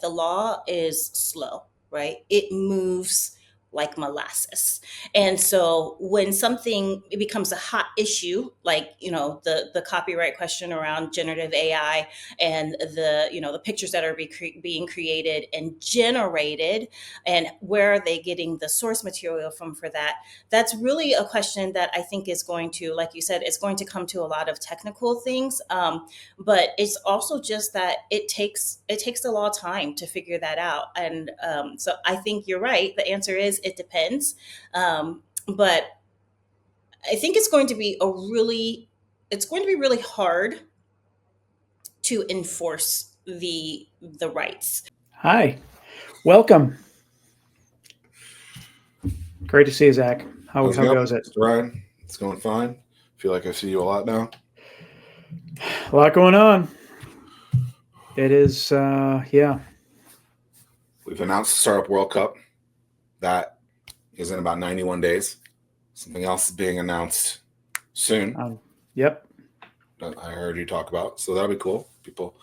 the law is slow, right? It moves like molasses. And so when something it becomes a hot issue, like, the copyright question around generative AI and the pictures that are being created and generated, and where are they getting the source material from for that? That's really a question that I think is going to, like you said, it's going to come to a lot of technical things. But it's also just that it takes the law time to figure that out. And so I think you're right. The answer is it depends. But I think it's going to be really hard to enforce the rights. Hi, welcome. Great to see you, Zach. How goes it? Ryan, it's going fine. Feel like I see you a lot now. A lot going on. It is, yeah. We've announced the Startup World Cup. That is in about 91 days. Something else is being announced soon. Yep. That I heard you talk about. So that'll be cool. People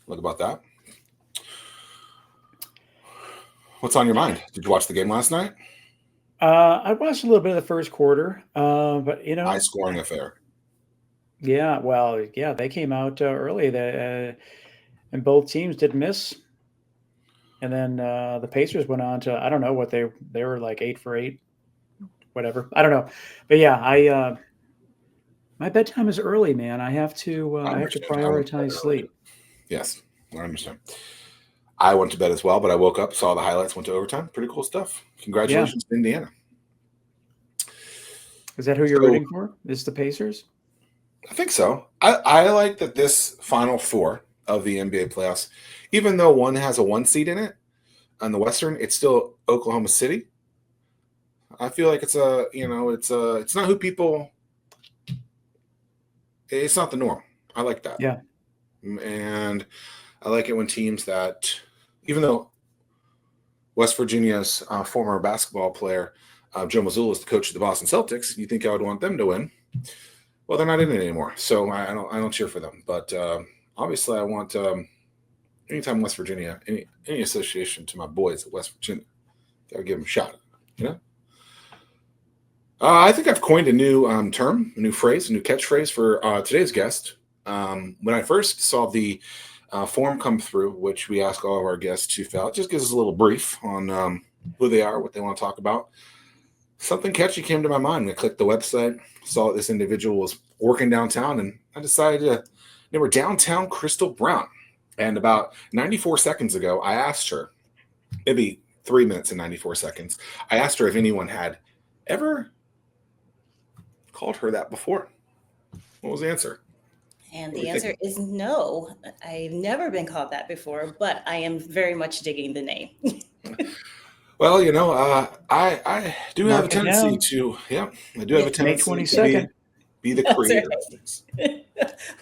look about that. What's on your mind? Did you watch the game last night? I watched a little bit of the first quarter, but high scoring affair. Yeah, well, yeah, they came out early, and both teams didn't miss. And then the Pacers went on to, I don't know what they were like 8 for 8, whatever. I don't know, but yeah, my bedtime is early, man. I have to prioritize sleep. Yes, I understand. I went to bed as well, but I woke up, saw the highlights, went to overtime. Pretty cool stuff. Congratulations to Indiana. Is that who you're rooting for? Is the Pacers? I think so. I like that this Final Four of the NBA playoffs, even though one has a 1 seed in it, on the Western, it's still Oklahoma City. I feel like it's not who people. It's not the norm. I like that. Yeah. And I like it when teams that, even though West Virginia's former basketball player, Joe Mazzulla, is the coach of the Boston Celtics, you think I would want them to win. Well, they're not in it anymore, so I don't cheer for them. But obviously, I want anytime West Virginia, any association to my boys at West Virginia, gotta give them a shot. I think I've coined a new term, a new phrase, a new catchphrase for today's guest. When I first saw the form come through, which we ask all of our guests to fill out, just gives us a little brief on who they are, what they want to talk about. Something catchy came to my mind. I clicked the website, saw that this individual was working downtown, and I decided to name her Downtown Crystal Brown. And about 94 seconds ago, I asked her, maybe 3 minutes and 94 seconds, I asked her if anyone had ever called her that before. What was the answer? And the answer is no. I've never been called that before, but I am very much digging the name. Well, I do have a tendency to be the creator of things.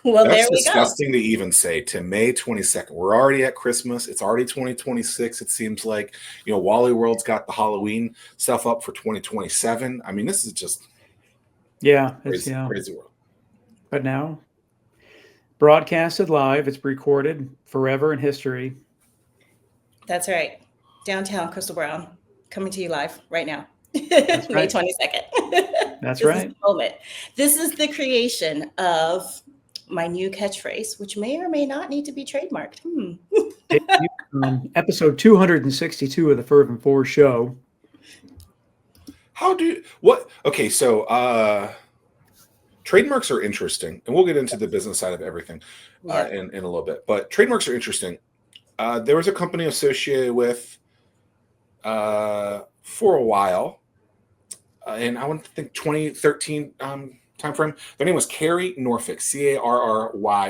Well, that's there we disgusting to even say, to May 22nd. We're already at Christmas. It's already 2026. It seems like, Wally World's got the Halloween stuff up for 2027. I mean, this is just crazy world. But now, broadcasted live, it's recorded forever in history. That's right. Downtown Crystal Brown, coming to you live right now. That's May right. 22nd. That's This right. is the moment. This is the creation of my new catchphrase, which may or may not need to be trademarked. Episode 262 of the Fervent 4 show. Okay, so trademarks are interesting, and we'll get into the business side of everything in a little bit. But trademarks are interesting. There was a company associated with for a while, and I want to think 2013 timeframe. Their name was Carry Norfolk, Carry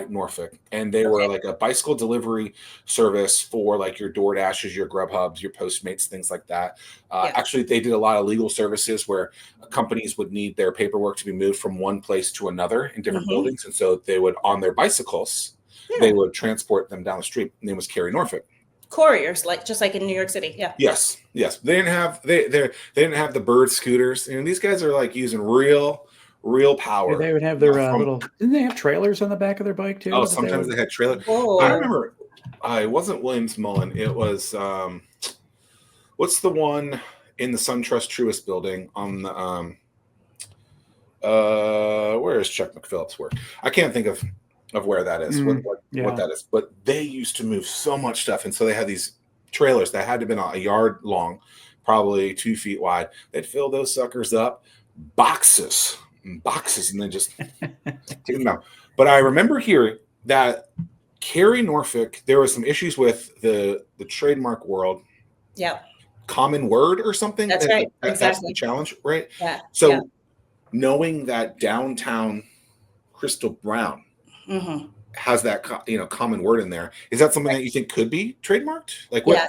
Norfolk, and they were like a bicycle delivery service for like your DoorDashes, your Grubhubs, your Postmates, things like that. Actually, they did a lot of legal services where companies would need their paperwork to be moved from one place to another in different buildings, and so they would, on their bicycles, they would transport them down the street. The name was Carry Norfolk. Couriers, just like in New York City. Yeah. Yes. They didn't have they didn't have the bird scooters. These guys are like using real power. They would have their little. Didn't they have trailers on the back of their bike too? Oh, sometimes they had trailers. I remember It wasn't Williams Mullen. It was what's the one in the SunTrust Truist building on the where is Chuck McPhillips' work? I can't think of where that is. What that is. But they used to move so much stuff, and so they had these trailers that had to have been a yard long, probably 2 feet wide. They'd fill those suckers up, boxes, and then just take them out. But I remember hearing that Cary, Norfolk, there was some issues with the trademark world. Yeah. Common word or something. That's right. That's Exactly. the challenge, right? Yeah. So knowing that downtown Crystal Brown has that common word in there, is that something that you think could be trademarked? Like, where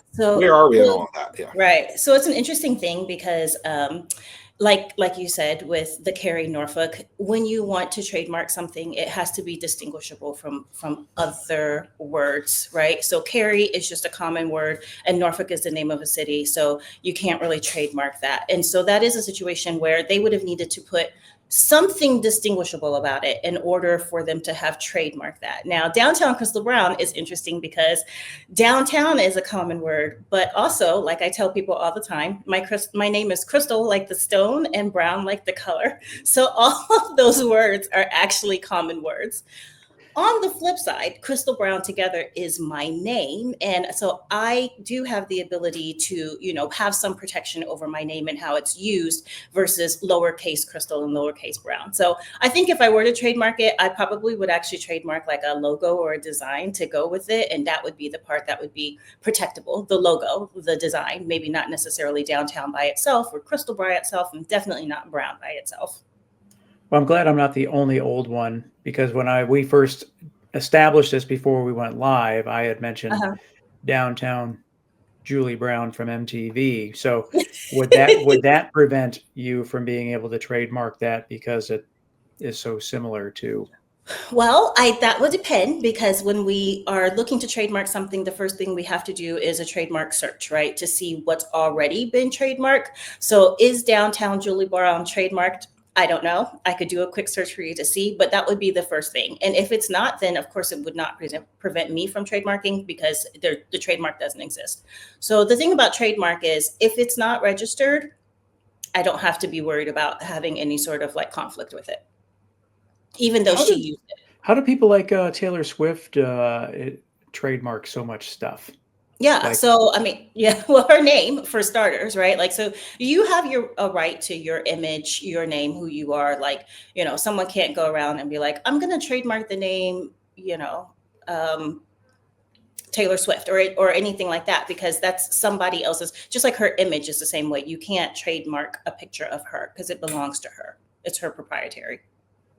are we in all of that? Yeah. Right. So it's an interesting thing because like you said, with the Cary Norfolk, when you want to trademark something, it has to be distinguishable from other words, right? So Cary is just a common word, and Norfolk is the name of a city, so you can't really trademark that. And so that is a situation where they would have needed to put something distinguishable about it in order for them to have trademarked that. Now, downtown Crystal Brown is interesting because downtown is a common word, but also, like I tell people all the time, my name is Crystal, like the stone, and Brown, like the color. So all of those words are actually common words. On the flip side, Crystal Brown together is my name. And so I do have the ability to, have some protection over my name and how it's used versus lowercase Crystal and lowercase Brown. So I think if I were to trademark it, I probably would actually trademark like a logo or a design to go with it. And that would be the part that would be protectable, the logo, the design, maybe not necessarily downtown by itself or Crystal by itself, and definitely not Brown by itself. Well, I'm glad I'm not the only old one, because when we first established this before we went live, I had mentioned downtown Julie Brown from MTV. So would that prevent you from being able to trademark that because it is so similar to? Well, that would depend, because when we are looking to trademark something, the first thing we have to do is a trademark search, right? To see what's already been trademarked. So is downtown Julie Brown trademarked? I don't know. I could do a quick search for you to see, but that would be the first thing. And if it's not, then of course it would not prevent me from trademarking, because the trademark doesn't exist. So the thing about trademark is, if it's not registered, I don't have to be worried about having any sort of like conflict with it, even though she used it. How do people like Taylor Swift trademark so much stuff? Yeah. So, I mean, well, her name for starters, right? Like, so you have a right to your image, your name, who you are. Like, someone can't go around and be like, I'm going to trademark the name, Taylor Swift or anything like that, because that's somebody else's. Just like her image is the same way. You can't trademark a picture of her because it belongs to her. It's her proprietary.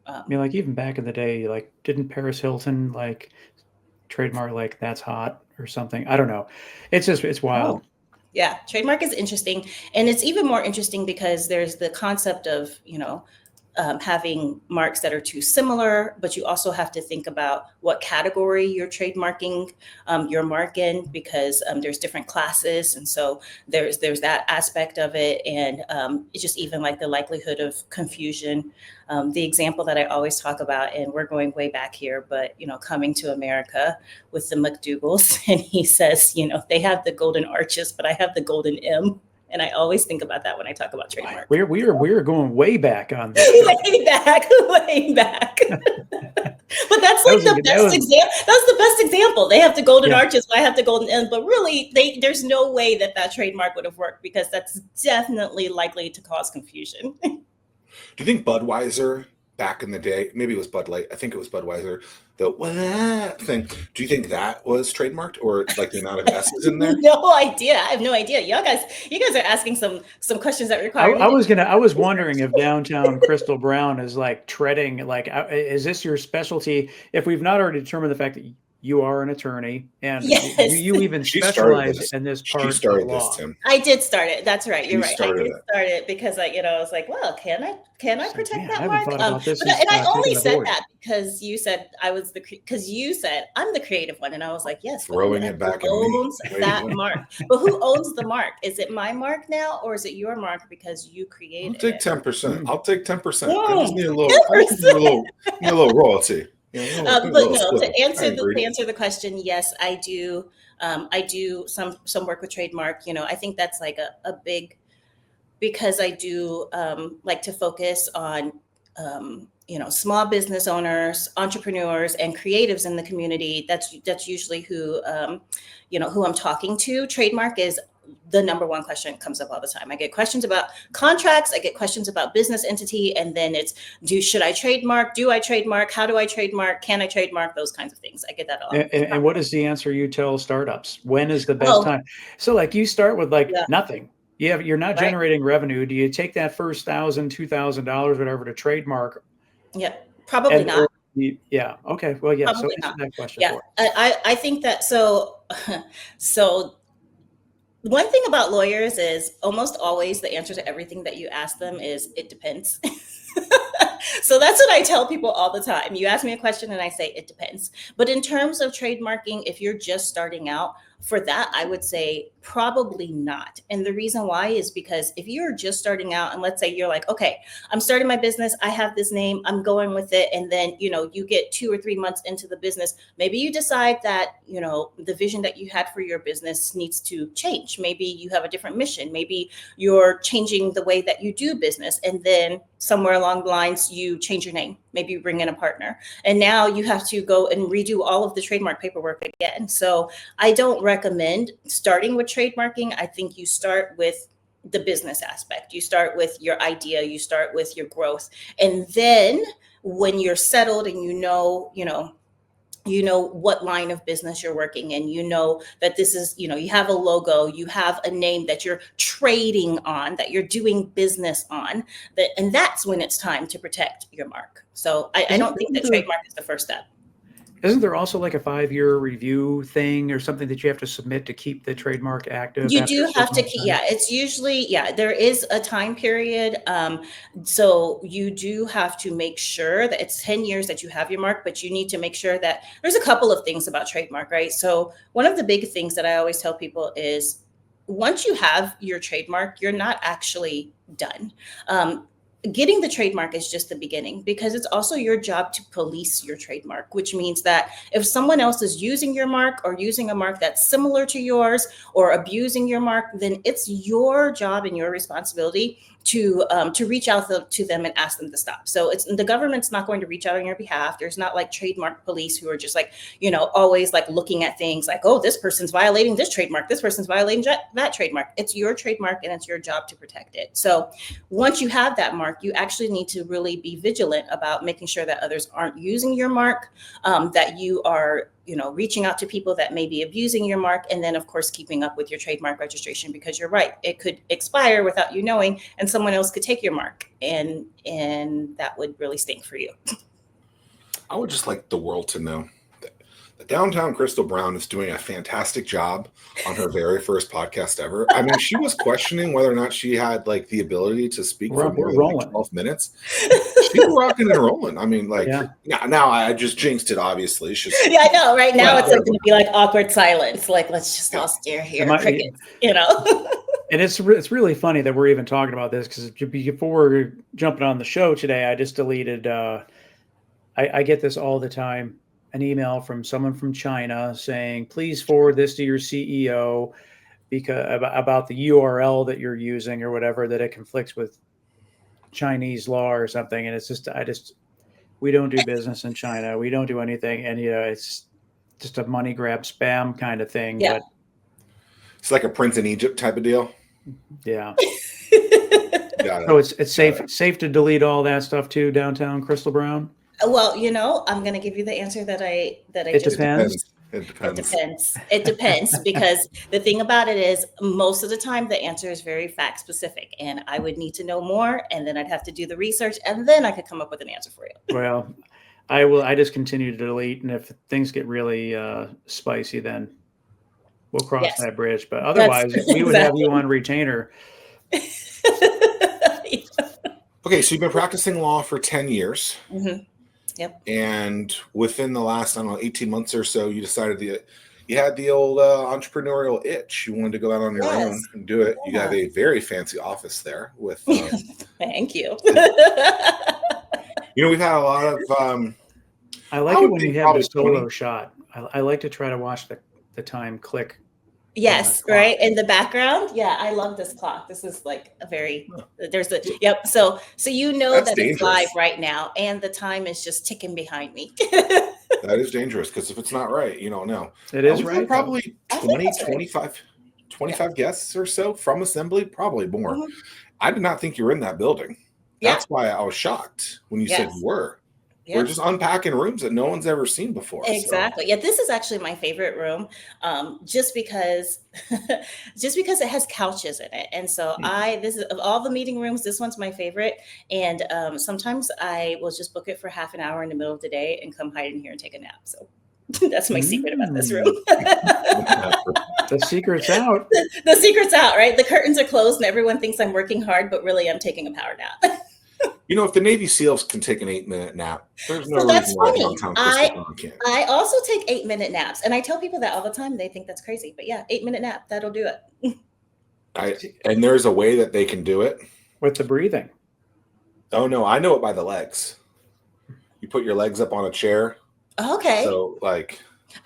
I mean, like even back in the day, like didn't Paris Hilton like trademark like "that's hot" or something? I don't know. It's wild. Yeah, trademark is interesting, and it's even more interesting because there's the concept of having marks that are too similar, but you also have to think about what category you're trademarking your mark in, because there's different classes, and so there's that aspect of it, and it's just even like the likelihood of confusion. The example that I always talk about, and we're going way back here, but Coming to America with the McDougalls, and he says, they have the golden arches, but I have the golden M. And I always think about that when I talk about trademark. We're going way back on this. way back. But that's like the best example. That's the best example. They have the golden arches, I have the golden M. But really, there's no way that trademark would have worked, because that's definitely likely to cause confusion. Do you think Budweiser back in the day, maybe it was Bud Light, I think it was Budweiser, the thing, do you think that was trademarked, or like the amount of S's in there? No idea. I have no idea. You guys are asking some questions that require. I was wondering if downtown Crystal Brown is like treading, like, is this your specialty? If we've not already determined the fact that you are an attorney and you even specialize in this part of the law. Tim. I did start it. That's right. You're right. I did start it because I was like, well, can I protect that mark? And I only said that because you said I'm the creative one, and I was like, yes. Throwing it back at me. Who owns that mark? But who owns the mark? Is it my mark now, or is it your mark because you created it? I'll take 10%. I'll take 10%. I just need a little royalty. Yeah, But a little no, slow. I to agree. answer the question, yes, I do. I do some work with Trademark. I think that's like a big, because I do like to focus on small business owners, entrepreneurs, and creatives in the community. That's usually who I'm talking to. Trademark is the number one question that comes up all the time. I get questions about contracts, I get questions about business entity, and then it's should I trademark? Do I trademark? How do I trademark? Can I trademark? Those kinds of things. I get that a lot. And what is the answer you tell startups? When is the best Oh, time? So like you start with like yeah, nothing. You're not right. generating revenue. Do you take that first $1,000, $2,000, whatever, to trademark? Yeah, probably And or not. yeah, okay. Well, yeah. So Probably answer not. that question Yeah, for us. I think that so. So one thing about lawyers is almost always the answer to everything that you ask them is it depends. So that's what I tell people all the time. You ask me a question and I say it depends. But in terms of trademarking, if you're just starting out, for that, I would say probably not. And the reason why is because if you're just starting out and let's say you're like, okay, I'm starting my business, I have this name, I'm going with it. And then, you get 2 or 3 months into the business. Maybe you decide that, the vision that you had for your business needs to change. Maybe you have a different mission. Maybe you're changing the way that you do business. And then somewhere along the lines, you change your name. Maybe you bring in a partner. And now you have to go and redo all of the trademark paperwork again. So I don't recommend starting with trademarking. I think you start with the business aspect. You start with your idea, you start with your growth. And then when you're settled and what line of business you're working in, that this is, you have a logo, you have a name that you're trading on, that you're doing business on, and that's when it's time to protect your mark. So I Isn't, don't think isn't that there trademark is the first step. isn't there also like a 5-year review thing or something that you have to submit to keep the trademark active You after a do certain have to amount of keep, time? yeah, it's usually, yeah, there is a time period. So you do have to make sure that it's 10 years that you have your mark, but you need to make sure that there's a couple of things about trademark, right? So one of the big things that I always tell people is once you have your trademark, you're not actually done. Getting the trademark is just the beginning because it's also your job to police your trademark, which means that if someone else is using your mark or using a mark that's similar to yours or abusing your mark, then it's your job and your responsibility to reach out to them and ask them to stop. So it's the government's not going to reach out on your behalf. There's not like trademark police who are just like, always like looking at things like, oh, this person's violating this trademark, this person's violating that trademark. It's your trademark and it's your job to protect it. So once you have that mark, you actually need to really be vigilant about making sure that others aren't using your mark, that you are, reaching out to people that may be abusing your mark, and then of course keeping up with your trademark registration, because you're right, it could expire without you knowing, and someone else could take your mark, and that would really stink for you. I would just like the world to know that Downtown Crystal Brown is doing a fantastic job on her very first podcast ever. I mean, she was questioning whether or not she had like the ability to speak for more We're than like rolling. 12 minutes. She's rocking and rolling. I mean, like, Yeah. now I just jinxed it, obviously. It's just, Yeah, I know. Right now, well, it's like going to be like awkward silence. Like, let's just all stare Am here, I- crickets. And it's really funny that we're even talking about this because before jumping on the show today, I just deleted. I get this all the time, an email from someone from China saying, "Please forward this to your CEO because about the URL that you're using or whatever, that it conflicts with Chinese law or something." And it's just, we don't do business in China. We don't do anything, and it's just a money grab spam kind of thing. Yeah. But it's like a Prince in Egypt type of deal. yeah. Got it. So it's safe to delete all that stuff too, Downtown Crystal Brown? Well, I'm going to give you the answer that I It just depends. It depends. It depends because the thing about it is most of the time the answer is very fact specific, and I would need to know more, and then I'd have to do the research, and then I could come up with an answer for you. Well, I just continue to delete, and if things get really spicy, then we'll cross that bridge. But otherwise, we would have you on retainer. Okay, so you've been practicing law for 10 years. Mm-hmm. Yep. And within the last, 18 months or so, you decided you had the old entrepreneurial itch. You wanted to go out on your own and do it. Yeah. You have a very fancy office there with. Thank you. We've had a lot of I like I it would when you think have the probably 20. solo shot. I like to try to watch the time click on the Yes, clock. right. In the background. Yeah, I love this clock. This is like a very Huh. there's a yep. So you know That's that it's live dangerous. right now and the time is just ticking behind me. That is dangerous because if it's not right, you don't know. It is We've had right though. probably I think 20, that's right. 25, Yeah. 25 guests or so from assembly, probably more. Mhm. I did not think you were in that building. Yeah. That's why I was shocked when you said Yes. you were. We're Yeah. just unpacking rooms that no one's ever seen before. So Exactly. Yeah, this is actually my favorite room, just because, just because it has couches in it, and so this is of all the meeting rooms, this one's my favorite. And sometimes I will just book it for half an hour in the middle of the day and come hide in here and take a nap. So that's my secret about this room. The secret's out. The secret's out, right? The curtains are closed, and everyone thinks I'm working hard, but really I'm taking a power nap. if the Navy SEALs can take an 8-minute nap, there's no So that's reason why funny. downtown Crystal Dawn can't. I also take 8-minute naps, and I tell people that all the time. They think that's crazy, but yeah, 8-minute nap, that'll do it. And there's a way that they can do it. With the breathing. Oh no, I know it by the legs. You put your legs up on a chair. Okay. So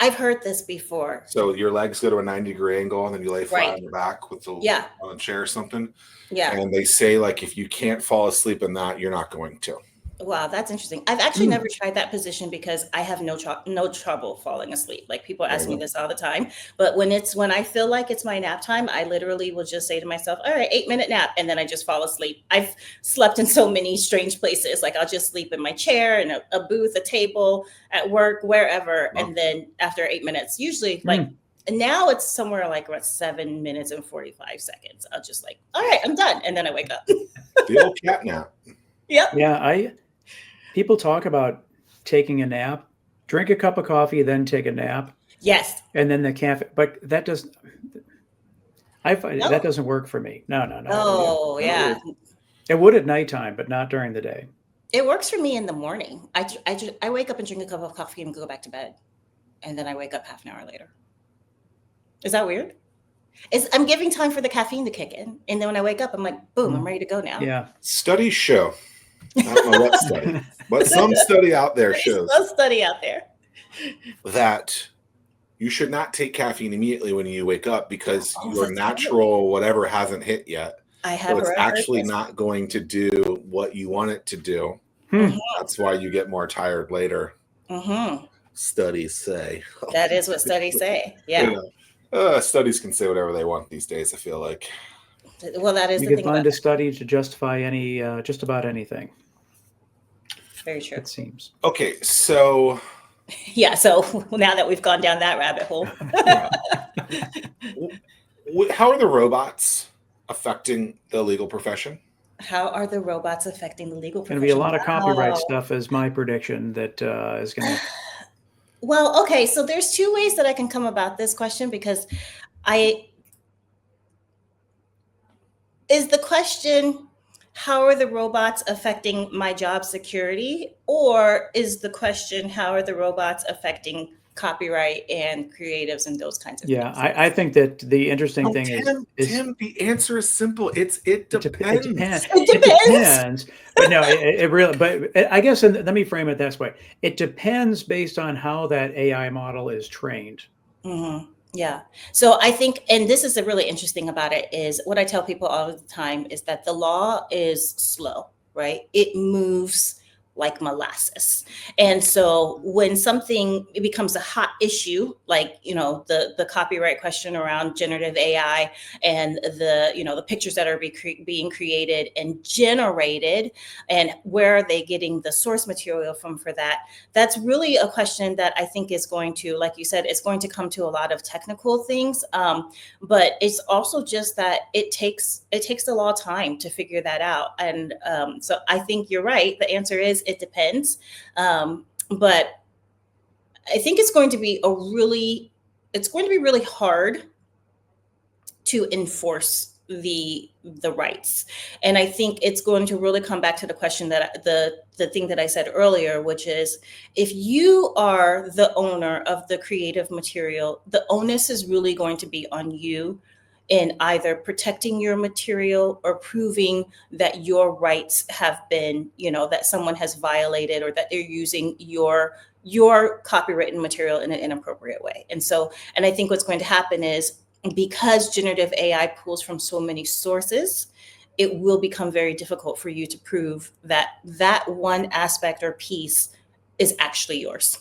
I've heard this before. So your legs go to a 90-degree angle, and then you lay flat Right. on your back with on a chair or something. Yeah. And they say if you can't fall asleep in that, you're not going to. Wow, that's interesting. I've actually never tried that position because I have no trouble falling asleep. Like people ask me this all the time, but when I feel like it's my nap time, I literally will just say to myself, "All right, 8-minute nap," and then I just fall asleep. I've slept in so many strange places. Like I'll just sleep in my chair, in a booth, a table, at work, wherever, and then after 8 minutes, usually now it's somewhere like about 7 minutes and 45 seconds. I'll just all right, I'm done, and then I wake up. The old cat nap. Yep. Yeah, people talk about taking a nap, drink a cup of coffee, then take a nap. Yes. And then the caffeine, but that doesn't. I find that doesn't work for me. No. Oh, yeah. It would at nighttime, but not during the day. It works for me in the morning. I wake up and drink a cup of coffee and go back to bed, and then I wake up half an hour later. Is that weird? I'm giving time for the caffeine to kick in, and then when I wake up, I'm like, boom, I'm ready to go now. Yeah. Studies show. I don't know what study, but some study out there shows. Some study out there that you should not take caffeine immediately when you wake up because your natural whatever hasn't hit yet. So it's actually not going to do what you want it to do. That's why you get more tired later. Studies say. That is what studies say. Yeah. Studies can say whatever they want these days, I feel like. Well, that is you the can thing. find a study to justify just about anything. Very true. It seems. Okay, so. Yeah, so now that we've gone down that rabbit hole. How are the robots affecting the legal profession? How are the robots affecting the legal profession? Going to be a lot of copyright stuff is my prediction that is going to. Well, okay, so there's two ways that I can come about this question because is the question, how are the robots affecting my job security? Or is the question, how are the robots affecting copyright and creatives and those kinds of things? Yeah, I think that the interesting thing is Tim, the answer is simple. It depends. It depends. But no, it really, but I guess, and let me frame it this way. It depends based on how that AI model is trained. Yeah. So I think, and this is the really interesting about it, is what I tell people all the time is that the law is slow, right? It moves like molasses. And so when something becomes a hot issue, like, the copyright question around generative AI and the pictures that are being created and generated, and where are they getting the source material from for that? That's really a question that I think is going to, like you said, it's going to come to a lot of technical things. But it's also just that it takes the law time to figure that out. And so I think you're right. The answer is it depends. But I think it's going to be really hard to enforce the rights. And I think it's going to really come back to the question that the thing that I said earlier, which is if you are the owner of the creative material, the onus is really going to be on you in either protecting your material or proving that your rights have been, that someone has violated, or that they're using your copywritten material in an inappropriate way. And I think what's going to happen is, because generative AI pulls from so many sources, it will become very difficult for you to prove that that one aspect or piece is actually yours.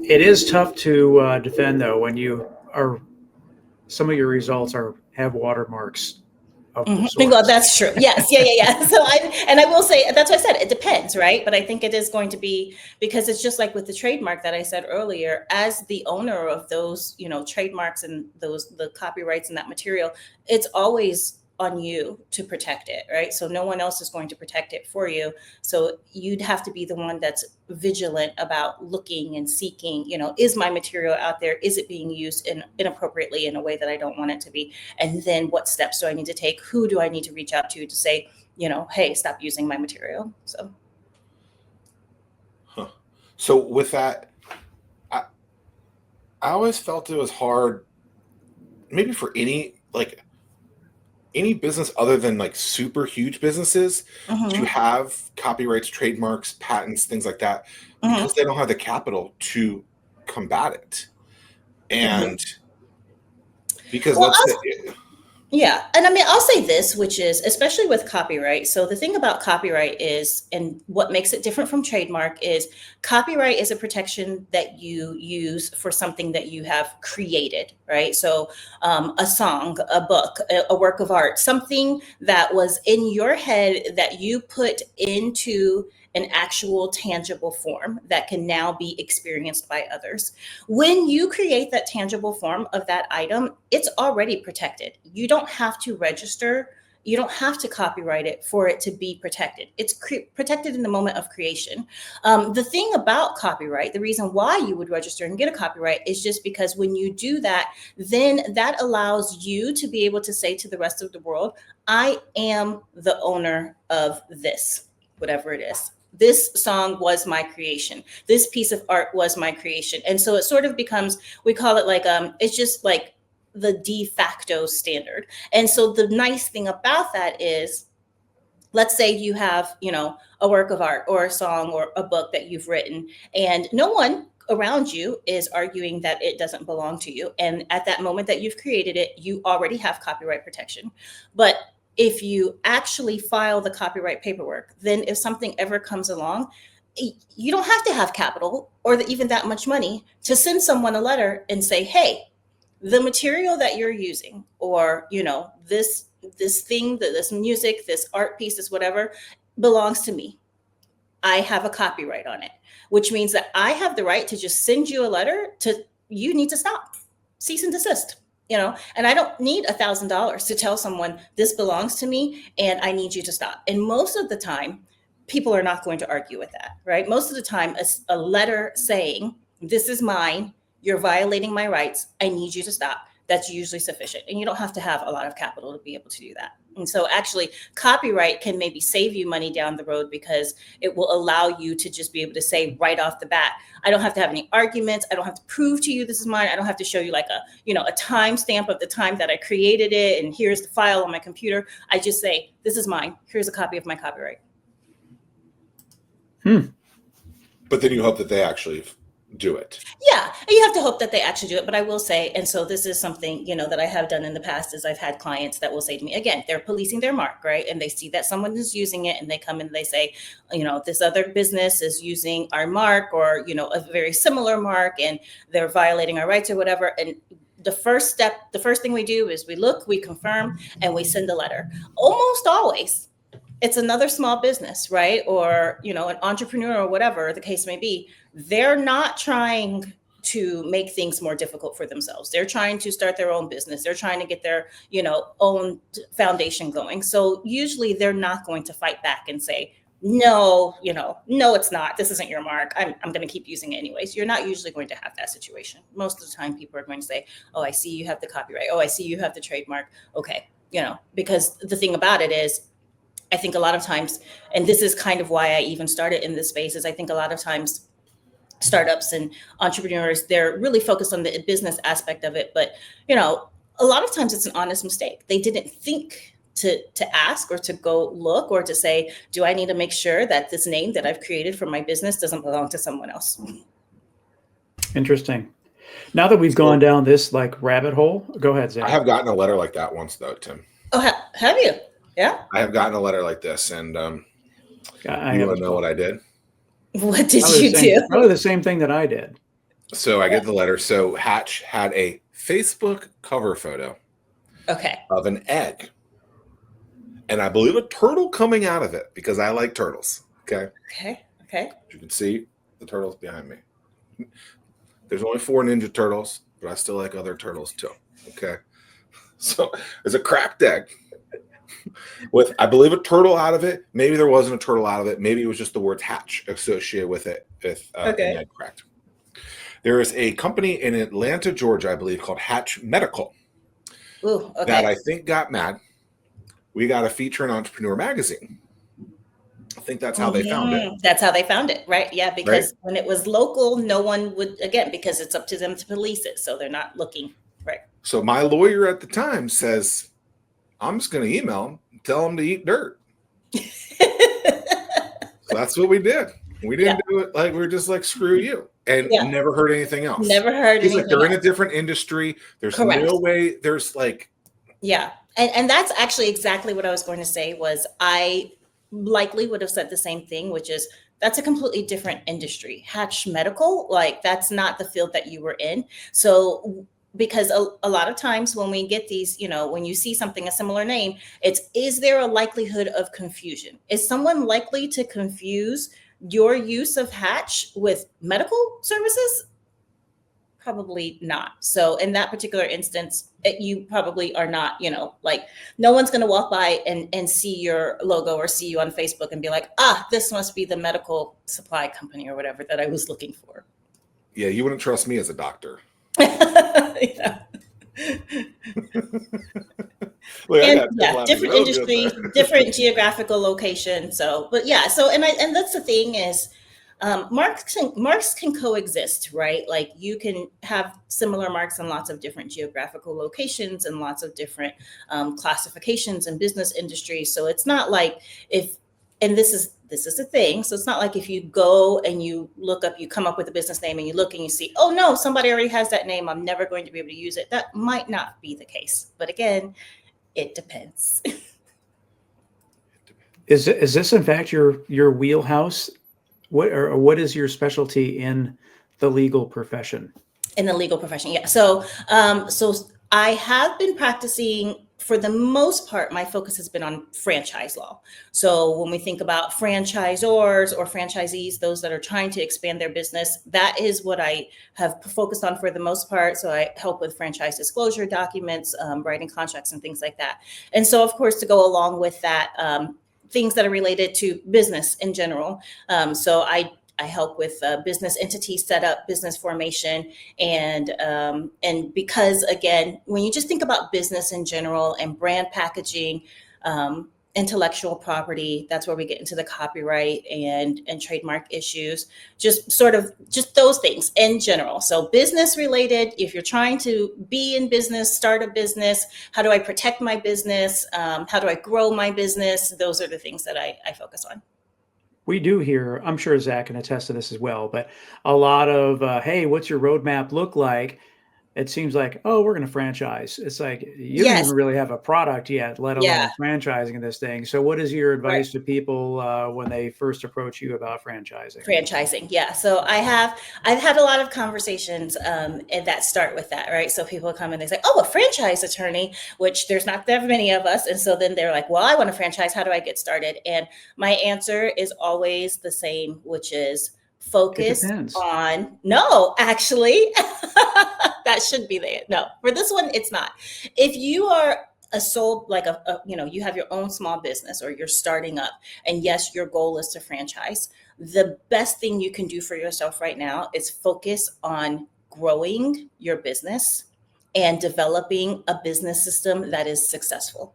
It is tough to defend, though, when some of your results have watermarks of the source. Well, that's true. Yes. Yeah. So I will say, that's what I said, it depends, right? But I think it is going to be, because it's just like with the trademark that I said earlier, as the owner of those, trademarks and the copyrights and that material, it's always on you to protect it, right? So no one else is going to protect it for you. So you'd have to be the one that's vigilant about looking and seeking, is my material out there? Is it being used inappropriately in a way that I don't want it to be? And then what steps do I need to take? Who do I need to reach out to say, hey, stop using my material? So with that, I always felt it was hard, maybe for any business other than like super huge businesses, to have copyrights, trademarks, patents, things like that, because they don't have the capital to combat it. And because yeah. And I mean, I'll say this, which is, especially with copyright. So the thing about copyright is, and what makes it different from trademark is, copyright is a protection that you use for something that you have created, right? So a song, a book, a work of art, something that was in your head that you put into an actual tangible form that can now be experienced by others. When you create that tangible form of that item, it's already protected. You don't have to register. You don't have to copyright it for it to be protected. It's protected in the moment of creation. The thing about copyright, the reason why you would register and get a copyright, is just because when you do that, then that allows you to be able to say to the rest of the world, I am the owner of this, whatever it is. This song was my creation. This piece of art was my creation. And so it sort of becomes, we call it like, it's just like the de facto standard. And so the nice thing about that is, let's say you have, a work of art or a song or a book that you've written, and no one around you is arguing that it doesn't belong to you. And at that moment that you've created it, you already have copyright protection. But if you actually file the copyright paperwork, then if something ever comes along, you don't have to have capital or even that much money to send someone a letter and say, hey, the material that you're using, or, this thing, this music, this art piece, this whatever, belongs to me. I have a copyright on it, which means that I have the right to just send you a letter you need to stop, cease and desist. And I don't need $1,000 to tell someone this belongs to me and I need you to stop. And most of the time, people are not going to argue with that, right? Most of the time, a letter saying, this is mine, you're violating my rights, I need you to stop, that's usually sufficient. And you don't have to have a lot of capital to be able to do that. And so actually, copyright can maybe save you money down the road, because it will allow you to just be able to say right off the bat, I don't have to have any arguments. I don't have to prove to you this is mine. I don't have to show you like a timestamp of the time that I created it, and here's the file on my computer. I just say, this is mine. Here's a copy of my copyright. But then you hope that they actually do it. Yeah, you have to hope that they actually do it. But I will say, and so this is something, that I have done in the past, is I've had clients that will say to me, again, they're policing their mark, right? And they see that someone is using it, and they come and they say, this other business is using our mark, or, a very similar mark, and they're violating our rights or whatever. And the first thing we do is we look, we confirm, and we send a letter. Almost always, it's another small business, right? Or, an entrepreneur or whatever the case may be. They're not trying to make things more difficult for themselves. They're trying to start their own business. They're trying to get their, own foundation going. So usually they're not going to fight back and say, no, no, it's not. This isn't your mark. I'm going to keep using it anyways. You're not usually going to have that situation. Most of the time people are going to say, oh, I see you have the copyright. Oh, I see you have the trademark. Okay. Because the thing about it is, I think a lot of times, and this is kind of why I even started in this space, is I think a lot of times startups and entrepreneurs, they're really focused on the business aspect of it. But, a lot of times it's an honest mistake. They didn't think to ask or to go look or to say, do I need to make sure that this name that I've created for my business doesn't belong to someone else? Interesting. Now that we've gone down this like rabbit hole, go ahead, Zach. I have gotten a letter like that once, though, Tim. Oh, have you? Yeah. I have gotten a letter like this, and you want to know what I did? What did you do? Probably the same thing that I did. So I get the letter. So Hatch had a Facebook cover photo of an egg, and I believe a turtle coming out of it because I like turtles. Okay. You can see the turtles behind me. There's only 4 Ninja Turtles, but I still like other turtles too. Okay. So there's a cracked egg with, I believe, a turtle out of it. Maybe there wasn't a turtle out of it. Maybe it was just the words Hatch associated with it. With an egg cracked. There is a company in Atlanta, Georgia, I believe, called Hatch Medical that I think got mad. We got a feature in Entrepreneur Magazine. I think that's how they found it. That's how they found it, right? Yeah, because when it was local, no one would, again, because it's up to them to police it. So they're not looking, right? So my lawyer at the time says, I'm just going to email them, tell them to eat dirt. So that's what we did. We didn't do it like, we were just like, screw you. And never heard anything else. Never heard anything like, they're in a different industry. There's no way, there's like. Yeah. And that's actually exactly what I was going to say was I likely would have said the same thing, which is that's a completely different industry. Hatch Medical, like that's not the field that you were in. So because a lot of times when we get these, when you see something, a similar name, is there a likelihood of confusion? Is someone likely to confuse your use of Hatch with medical services? Probably not. So in that particular instance, you probably are not, like no one's going to walk by and see your logo or see you on Facebook and be like, this must be the medical supply company or whatever that I was looking for. Yeah, you wouldn't trust me as a doctor. Different industry, different geographical location. So, but yeah, so and that's the thing is, marks can coexist, right? Like you can have similar marks in lots of different geographical locations and lots of different classifications and business industries. So it's not like and this is the thing. So it's not like if you go and you look up, you come up with a business name and you look and you see, oh no, somebody already has that name, I'm never going to be able to use it. That might not be the case. But again, it depends. Is this in fact your wheelhouse? What is your specialty in the legal profession? In the legal profession, yeah. So I have been practicing, for the most part, my focus has been on franchise law. So when we think about franchisors or franchisees, those that are trying to expand their business, that is what I have focused on for the most part. So I help with franchise disclosure documents, writing contracts and things like that. And so, of course, to go along with that, things that are related to business in general. So I help with business entity setup, business formation, and because again, when you just think about business in general and brand packaging, intellectual property, that's where we get into the copyright and trademark issues, just those things in general. So business related, if you're trying to be in business, start a business, how do I protect my business? How do I grow my business? Those are the things that I focus on. We do hear, I'm sure Zach can attest to this as well, but a lot of, hey, what's your roadmap look like? It seems like, oh, we're going to franchise. It's like, you don't even really have a product yet, let alone franchising this thing. So what is your advice to people when they first approach you about franchising? Franchising, yeah. So I've had a lot of conversations that start with that, right? So people come and they say, oh, a franchise attorney, which there's not that many of us. And so then they're like, well, I want to franchise. How do I get started? And my answer is always the same, which is focus on, no, actually, that should be there. No, for this one, it's not. If you are a sole, like you have your own small business or you're starting up, and yes, your goal is to franchise, the best thing you can do for yourself right now is focus on growing your business and developing a business system that is successful.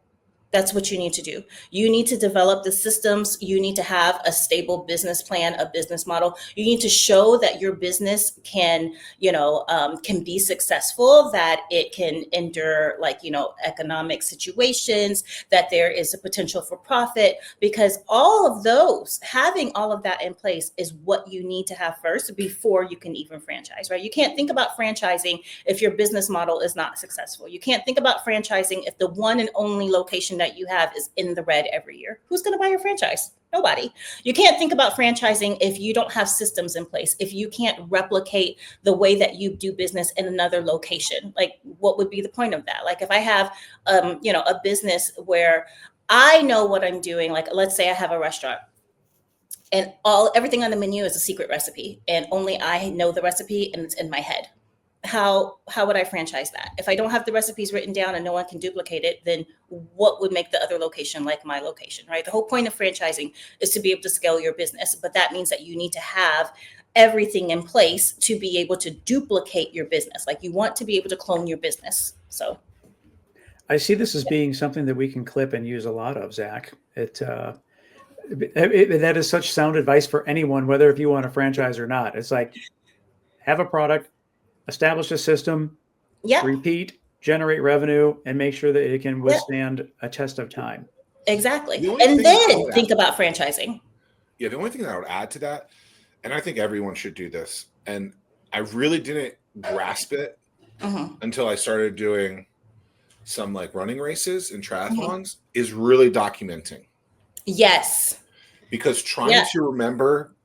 That's what you need to do. You need to develop the systems. You need to have a stable business plan, a business model. You need to show that your business can, can be successful, that it can endure, like, economic situations, that there is a potential for profit, because having all of that in place is what you need to have first before you can even franchise, right? You can't think about franchising if your business model is not successful. You can't think about franchising if the one and only location that you have is in the red every year. Who's going to buy your franchise? Nobody. You can't think about franchising if you don't have systems in place, if you can't replicate the way that you do business in another location. Like, what would be the point of that? Like, if I have, a business where I know what I'm doing, like, let's say I have a restaurant, and everything on the menu is a secret recipe, and only I know the recipe and it's in my head. How would I franchise that? If I don't have the recipes written down and no one can duplicate it, then what would make the other location like my location, right? The whole point of franchising is to be able to scale your business, but that means that you need to have everything in place to be able to duplicate your business. Like, you want to be able to clone your business. So I see this as being something that we can clip and use a lot of, Zach. That is such sound advice for anyone, whether if you want a franchise or not. It's like, have a product, establish a system, yeah, repeat, generate revenue, and make sure that it can withstand a test of time. Exactly. And then think about franchising. Yeah, the only thing that I would add to that, and I think everyone should do this, and I really didn't grasp it until I started doing some like running races and triathlons, is really documenting. Yes. Because trying to remember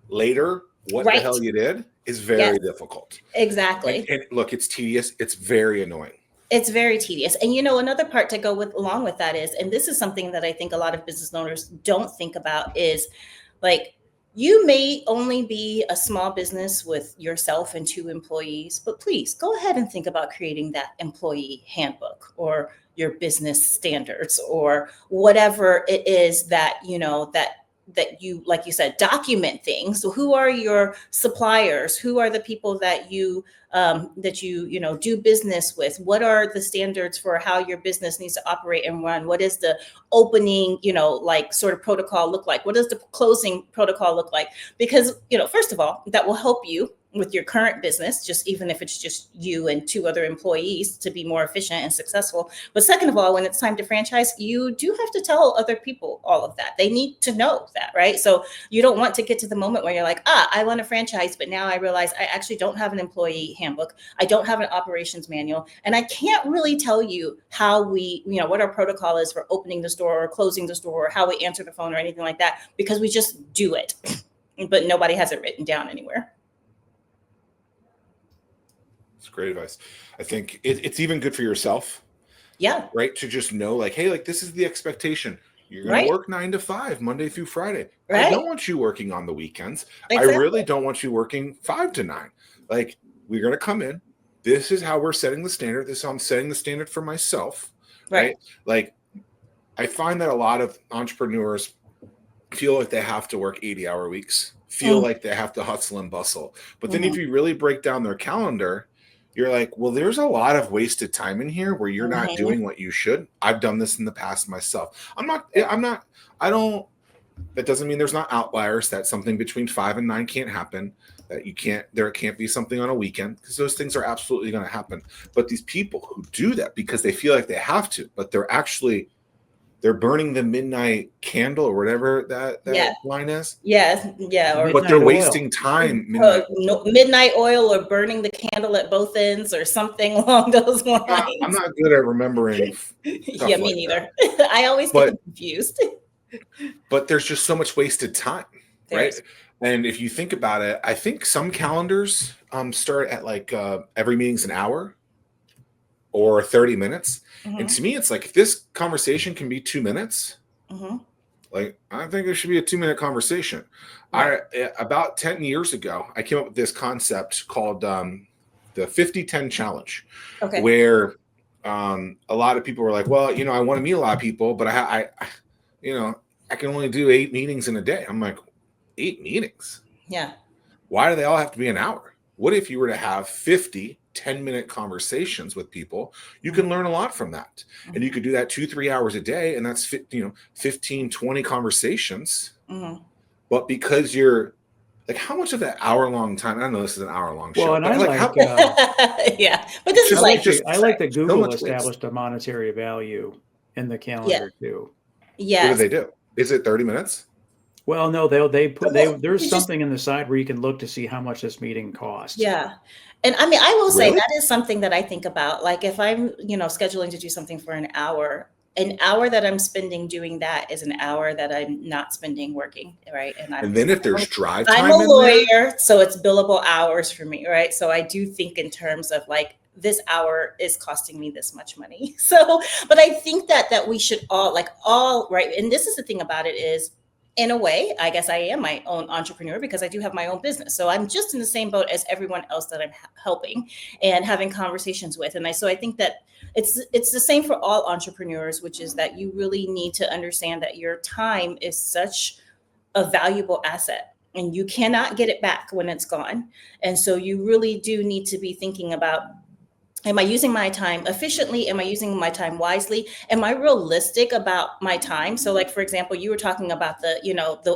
later what the hell you did is very difficult. Exactly. And look, it's tedious. It's very annoying. It's very tedious. And another part to go along with that is, and this is something that I think a lot of business owners don't think about, is like, you may only be a small business with yourself and 2 employees, but please go ahead and think about creating that employee handbook or your business standards or whatever it is that, that you, like you said, document things. So who are your suppliers? Who are the people that you do business with? What are the standards for how your business needs to operate and run? What is the opening, sort of protocol look like? What does the closing protocol look like? Because, first of all, that will help you with your current business, just even if it's just you and 2 other employees, to be more efficient and successful. But second of all, when it's time to franchise, you do have to tell other people all of that. They need to know that, right? So you don't want to get to the moment where you're like, I want to franchise, but now I realize I actually don't have an employee handbook. I don't have an operations manual. And I can't really tell you how we, what our protocol is for opening the store or closing the store or how we answer the phone or anything like that, because we just do it, but nobody has it written down anywhere. It's great advice. I think it's even good for yourself. Yeah. Right. To just know, like, hey, like, this is the expectation. You're going to work 9 to 5, Monday through Friday. Right. I don't want you working on the weekends. Exactly. I really don't want you working 5 to 9. Like, we're going to come in. This is how we're setting the standard. This is how I'm setting the standard for myself. Right. Like, I find that a lot of entrepreneurs feel like they have to work 80-hour weeks, feel like they have to hustle and bustle. But then if you really break down their calendar, you're like, well, there's a lot of wasted time in here where you're not doing what you should. I've done this in the past myself. That doesn't mean there's not outliers, that something between 5 and 9 can't happen, that there can't be something on a weekend, because those things are absolutely going to happen. But these people who do that because they feel like they have to, but they're burning the midnight candle or whatever that line is. Yeah. But they're wasting time. Midnight oil, or burning the candle at both ends, or something along those lines. I'm not good at remembering. Yeah, me neither. I always get confused. But there's just so much wasted time, right? And if you think about it, I think some calendars start at like every meeting's an hour or 30 minutes. And to me, it's like, if this conversation can be 2 minutes, like, I think it should be a 2-minute conversation. Right. About 10 years ago, I came up with this concept called the 50-10 challenge, where a lot of people were like, well, I want to meet a lot of people, but I can only do 8 meetings in a day. I'm like, 8 meetings? Yeah. Why do they all have to be an hour? What if you were to have 50 10-minute conversations with people, you can learn a lot from that. And you could do that 2-3 hours a day, and that's 15, 20 conversations. But because you're like, how much of that hour-long time? I know this is an hour-long show, Well, and but I like how yeah, but this is just, like just I like that so Google much waste. established a monetary value in the yeah, calendar too. What do yes. they do? Is it 30 minutes? Well, no, there's You just something in the side where you can look to see how much this meeting cost. Yeah. And I mean, I will say Really? that is something that I think about. Like if I'm, scheduling to do something for an hour that I'm spending doing that is an hour that I'm not spending working, right? And then if there's drive I'm time a in there, lawyer, so it's billable hours for me, right? So I do think in terms of like this hour is costing me this much money. So, but I think that we should all, right? And this is the thing about it is, in a way, I guess I am my own entrepreneur because I do have my own business. So I'm just in the same boat as everyone else that I'm helping and having conversations with. And so I think that it's the same for all entrepreneurs, which is that you really need to understand that your time is such a valuable asset and you cannot get it back when it's gone. And so you really do need to be thinking about, am I using my time efficiently? Am I using my time wisely? Am I realistic about my time? So like, for example, you were talking about the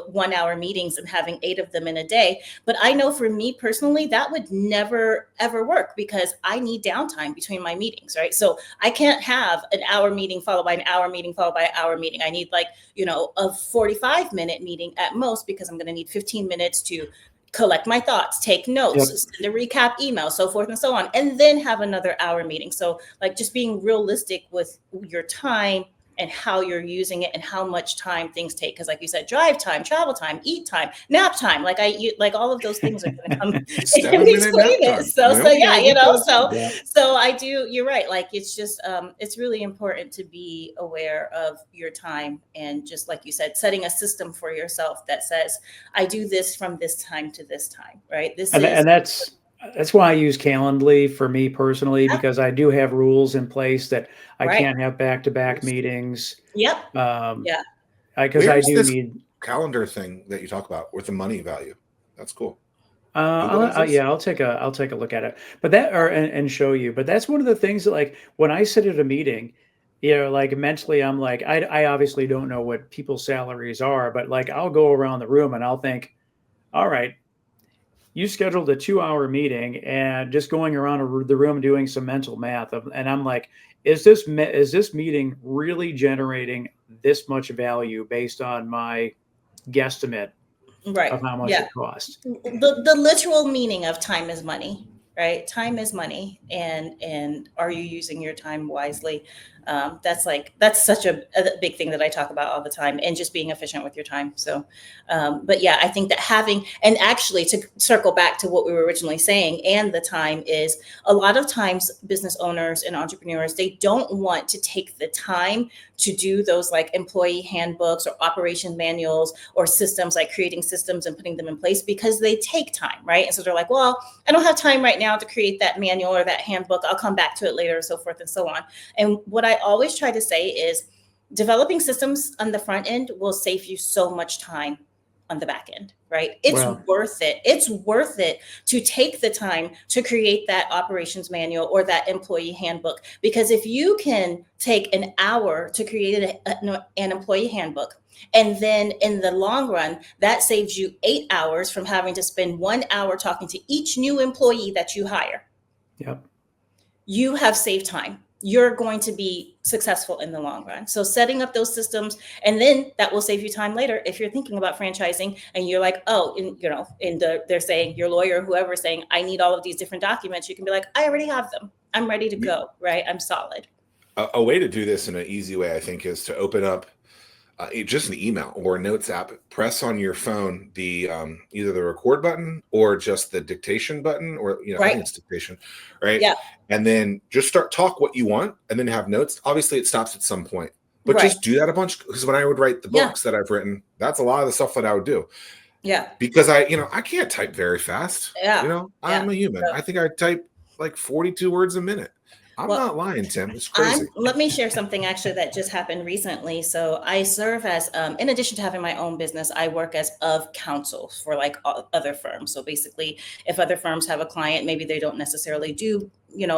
1 hour meetings and having 8 of them in a day. But I know for me personally, that would never, ever work because I need downtime between my meetings, right? So I can't have an hour meeting followed by an hour meeting followed by an hour meeting. I need a 45-minute meeting at most because I'm going to need 15 minutes to collect my thoughts, take notes, send a recap email, so forth and so on, and then have another hour meeting. So like just being realistic with your time and how you're using it and how much time things take. Because like you said, drive time, travel time, eat time, nap time, like all of those things are going to come in 7-minute nap between time. it. So Yeah. so I do, you're right. Like it's just, it's really important to be aware of your time. And just like you said, setting a system for yourself that says, I do this from this time to this time, right? And that's why I use Calendly for me personally, because I do have rules in place that I Right. can't have back-to-back meetings. Yep. Yeah. Yeah. Because I Where's do this need. calendar thing that you talk about with the money value? That's cool. Google has this? Yeah, I'll take a look at it. But and show you. But that's one of the things that like when I sit at a meeting, like mentally I'm like, I obviously don't know what people's salaries are, but like I'll go around the room and I'll think, all right, you scheduled a 2-hour meeting and just going around the room doing some mental math and I'm like, is this meeting really generating this much value based on my guesstimate Right. of how much Yeah. it costs? The literal meaning of time is money, right? Time is money. And are you using your time wisely? That's such a big thing that I talk about all the time, and just being efficient with your time. So, but yeah, I think that and actually to circle back to what we were originally saying, and the time is a lot of times business owners and entrepreneurs, they don't want to take the time to do those like employee handbooks or operation manuals or systems, like creating systems and putting them in place because they take time, right? And so they're like, well, I don't have time right now to create that manual or that handbook. I'll come back to it later, so forth and so on. And what I always try to say is developing systems on the front end will save you so much time on the back end, right? It's worth it. It's worth it to take the time to create that operations manual or that employee handbook. Because if you can take an hour to create an employee handbook, and then in the long run, that saves you 8 hours from having to spend 1 hour talking to each new employee that you hire. Yep. You have saved time. You're going to be successful in the long run. So setting up those systems, and then that will save you time later if you're thinking about franchising and you're like, they're saying, your lawyer, whoever's saying, I need all of these different documents. You can be like, I already have them. I'm ready to go, right? I'm solid. A way to do this in an easy way, I think, is to open up just an email or a notes app, press on your phone the either the record button or just the dictation button, or I think it's dictation, right? Yeah. And then just talk what you want, and then have notes. Obviously, it stops at some point, but just do that a bunch. Because when I would write the books that I've written, that's a lot of the stuff that I would do. Yeah. Because I can't type very fast. Yeah. I'm a human. I think I type like 42 words a minute. I'm not lying, Tim. It's crazy. Let me share something actually that just happened recently. So I serve as, in addition to having my own business, I work as of counsel for like other firms. So basically, if other firms have a client, maybe they don't necessarily do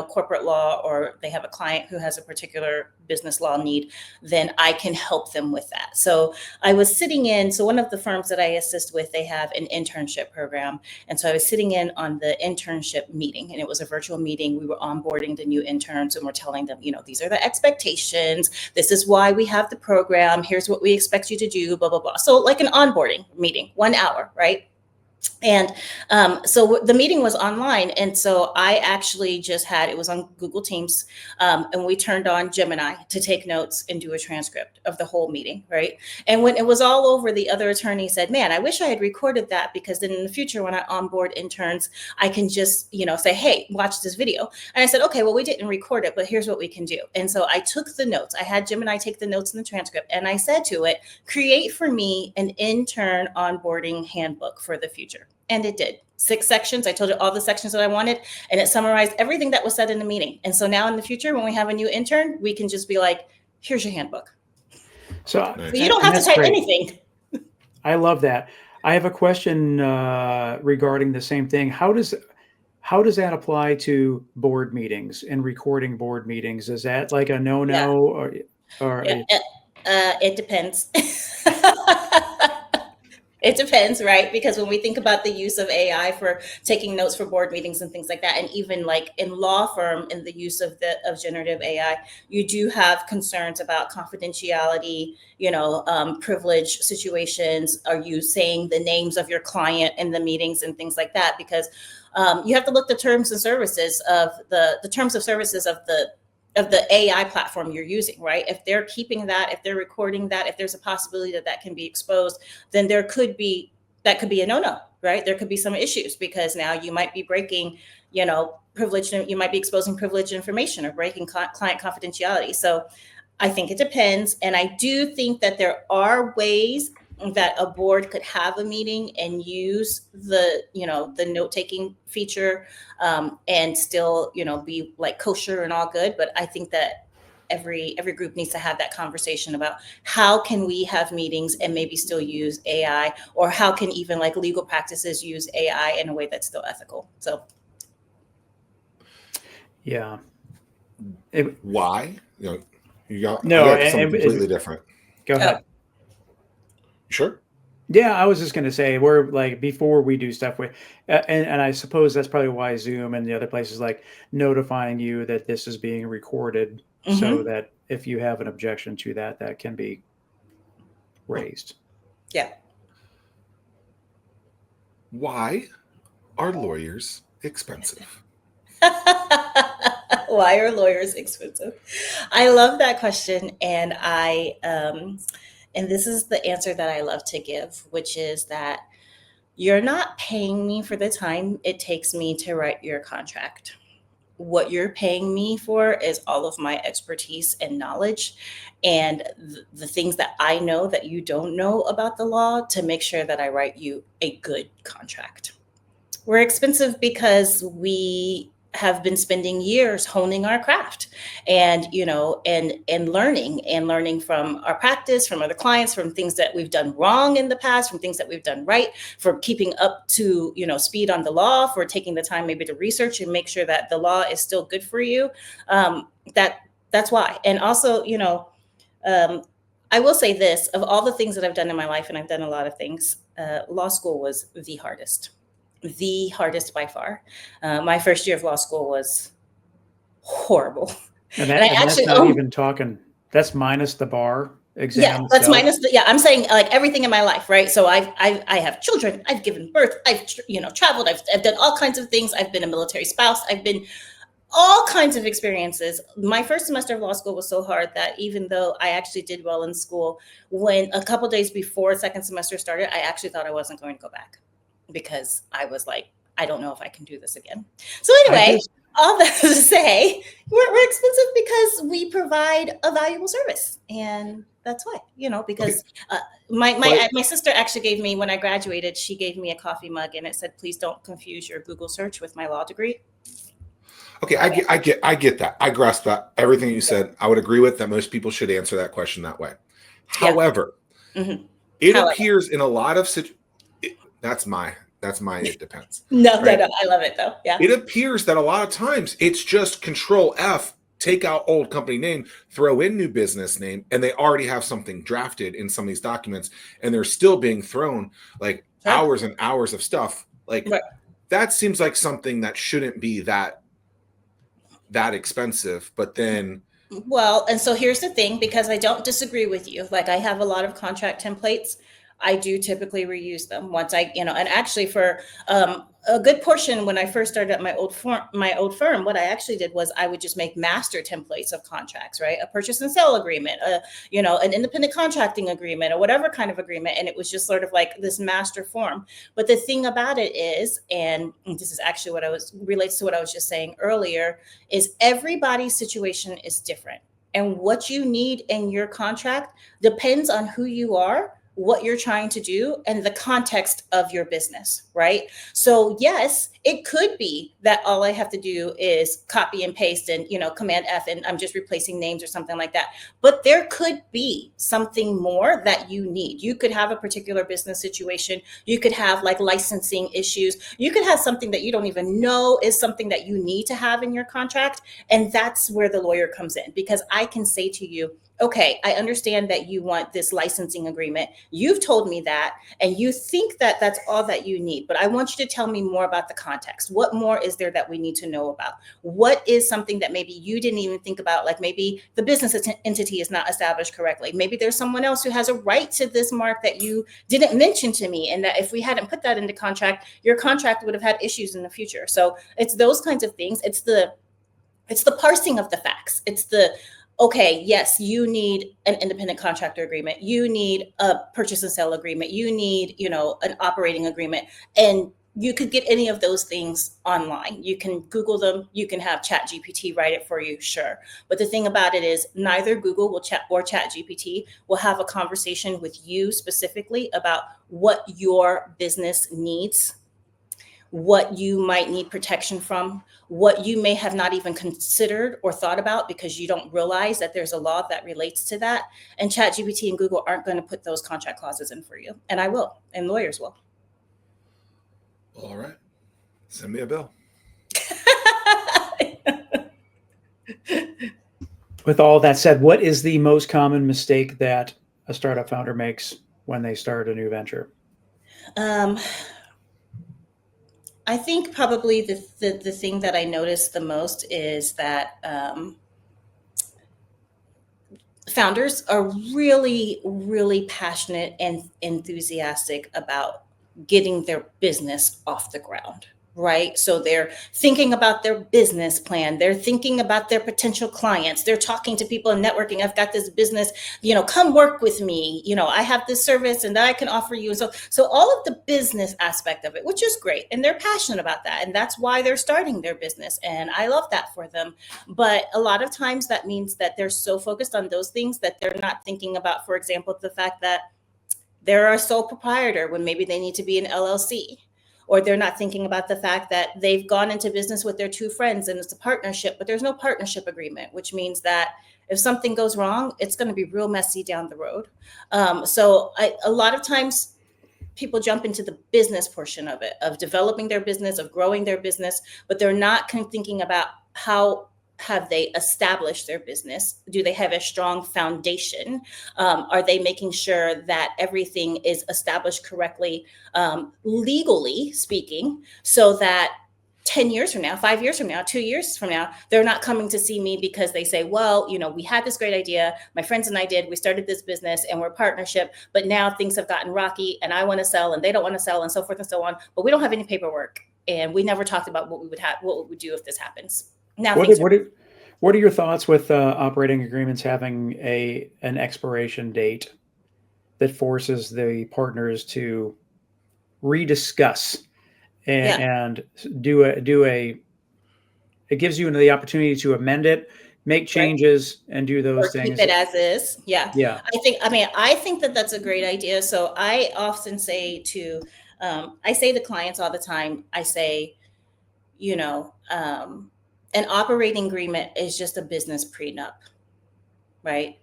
corporate law, or they have a client who has a particular business law need, then I can help them with that. So I was sitting in, so one of the firms that I assist with, they have an internship program. And so I was sitting in on the internship meeting, and it was a virtual meeting. We were onboarding the new interns, and we're telling them, these are the expectations. This is why we have the program. Here's what we expect you to do, blah, blah, blah. So like an onboarding meeting, 1 hour, right? And so the meeting was online. And so I actually it was on Google Teams, and we turned on Gemini to take notes and do a transcript of the whole meeting, right? And when it was all over, the other attorney said, man, I wish I had recorded that, because then in the future, when I onboard interns, I can just, say, hey, watch this video. And I said, okay, well, we didn't record it, but here's what we can do. And so I took the notes. I had Gemini take the notes in the transcript, and I said to it, create for me an intern onboarding handbook for the future. And it did. 6 sections. I told it all the sections that I wanted, and it summarized everything that was said in the meeting. And so now in the future, when we have a new intern, we can just be like, here's your handbook. So you don't have to type anything. I love that. I have a question regarding the same thing. How does that apply to board meetings and recording board meetings? Is that like a no-no? Yeah. It depends. It depends, right? Because when we think about the use of AI for taking notes for board meetings and things like that, and even like in law firm, in the use of generative AI, you do have concerns about confidentiality, privilege situations. Are you saying the names of your client in the meetings and things like that? Because you have to look the terms and services of the terms of services of the AI platform you're using, right? If they're keeping that, if they're recording that, if there's a possibility that can be exposed, then that could be a no-no, right? There could be some issues, because now you might be breaking, privilege, you might be exposing privileged information or breaking client confidentiality. So I think it depends. And I do think that there are ways that a board could have a meeting and use the note-taking feature, and still, be like kosher and all good. But I think that every group needs to have that conversation about how can we have meetings and maybe still use AI, or how can even like legal practices use AI in a way that's still ethical. So. Yeah. Why? You got something completely different. Go ahead. Sure. Yeah, I was just going to say, we're like, before we do stuff with, and I suppose that's probably why Zoom and the other places like notifying you that this is being recorded, so that if you have an objection to that can be raised. Yeah. Why are lawyers expensive? Why are lawyers expensive? I love that question. And and this is the answer that I love to give, which is that you're not paying me for the time it takes me to write your contract. What you're paying me for is all of my expertise and knowledge, and the things that I know that you don't know about the law, to make sure that I write you a good contract. We're expensive because we have been spending years honing our craft, and learning from our practice, from other clients, from things that we've done wrong in the past, from things that we've done right, for keeping up to speed on the law, for taking the time maybe to research and make sure that the law is still good for you. That's why. And also, I will say this: of all the things that I've done in my life, and I've done a lot of things, law school was the hardest by far. My first year of law school was horrible. And that's not even talking, that's minus the bar exam. Yeah, that's minus I'm saying like everything in my life, right? So I have children, I've given birth, I've traveled, I've done all kinds of things. I've been a military spouse, I've been all kinds of experiences. My first semester of law school was so hard that even though I actually did well in school, when a couple days before second semester started, I actually thought I wasn't going to go back, because I was like, I don't know if I can do this again. So anyway, all that to say, we're expensive because we provide a valuable service. And that's why, because my sister actually gave me, when I graduated, she gave me a coffee mug, and it said, please don't confuse your Google search with my law degree. Okay, I get that. I grasp that. Everything you said, I would agree with that. Most people should answer that question that way. Yeah. However, it appears in a lot of situations. That's my That's my it depends. No, Right? I love it though. Yeah. It appears that a lot of times it's just Control F, take out old company name, throw in new business name, and they already have something drafted in some of these documents, and they're still being thrown like Sure. hours and hours of stuff. Like Right. that seems like something that shouldn't be that expensive, but then Well, and so here's the thing, because I don't disagree with you. Like I have a lot of contract templates. I do typically reuse them once and actually for a good portion when I first started at my old firm, what I actually did was I would just make master templates of contracts, right? A purchase and sale agreement, an independent contracting agreement, or whatever kind of agreement, and it was just sort of like this master form. But the thing about it is, and this is actually relates to what I was just saying earlier, is everybody's situation is different. And what you need in your contract depends on who you are, what you're trying to do, and the context of your business, right? So yes, it could be that all I have to do is copy and paste and, Command F, and I'm just replacing names or something like that. But there could be something more that you need. You could have a particular business situation. You could have like licensing issues. You could have something that you don't even know is something that you need to have in your contract. And that's where the lawyer comes in, because I can say to you, okay, I understand that you want this licensing agreement. You've told me that, and you think that that's all that you need, but I want you to tell me more about the context. What more is there that we need to know about? What is something that maybe you didn't even think about? Like maybe the business entity is not established correctly. Maybe there's someone else who has a right to this mark that you didn't mention to me, and that if we hadn't put that into contract, your contract would have had issues in the future. So it's those kinds of things. It's the parsing of the facts. It's okay, yes, you need an independent contractor agreement. You need a purchase and sale agreement. You need, an operating agreement. And you could get any of those things online. You can Google them. You can have ChatGPT write it for you, sure. But the thing about it is neither Google or ChatGPT will have a conversation with you specifically about what your business needs, what you might need protection from, what you may have not even considered or thought about because you don't realize that there's a law that relates to that. And ChatGPT and Google aren't going to put those contract clauses in for you. And I will, and lawyers will. All right. Send me a bill. With all that said, what is the most common mistake that a startup founder makes when they start a new venture? I think probably the thing that I noticed the most is that founders are really, really passionate and enthusiastic about getting their business off the ground, right? So they're thinking about their business plan. They're thinking about their potential clients. They're talking to people and networking. I've got this business, come work with me. I have this service and that I can offer you. And so all of the business aspect of it, which is great. And they're passionate about that. And that's why they're starting their business. And I love that for them. But a lot of times that means that they're so focused on those things that they're not thinking about, for example, the fact that they're a sole proprietor when maybe they need to be an LLC. Or they're not thinking about the fact that they've gone into business with their two friends and it's a partnership, but there's no partnership agreement, which means that if something goes wrong, it's going to be real messy down the road. A lot of times people jump into the business portion of it, of developing their business, of growing their business, but they're not thinking about how have they established their business? Do they have a strong foundation? Are they making sure that everything is established correctly, legally speaking, so that 10 years from now, 5 years from now, 2 years from now, they're not coming to see me because they say, well, we had this great idea. My friends and I we started this business and we're a partnership, but now things have gotten rocky and I want to sell and they don't want to sell and so forth and so on. But we don't have any paperwork and we never talked about what we would do if this happens. Now, what are your thoughts with operating agreements having an expiration date that forces the partners to rediscuss and do a it gives you the opportunity to amend it, make changes, and do those things. Keep it as is. Yeah. Yeah. I think that that's a great idea. So I often say to clients all the time, I say, an operating agreement is just a business prenup, right?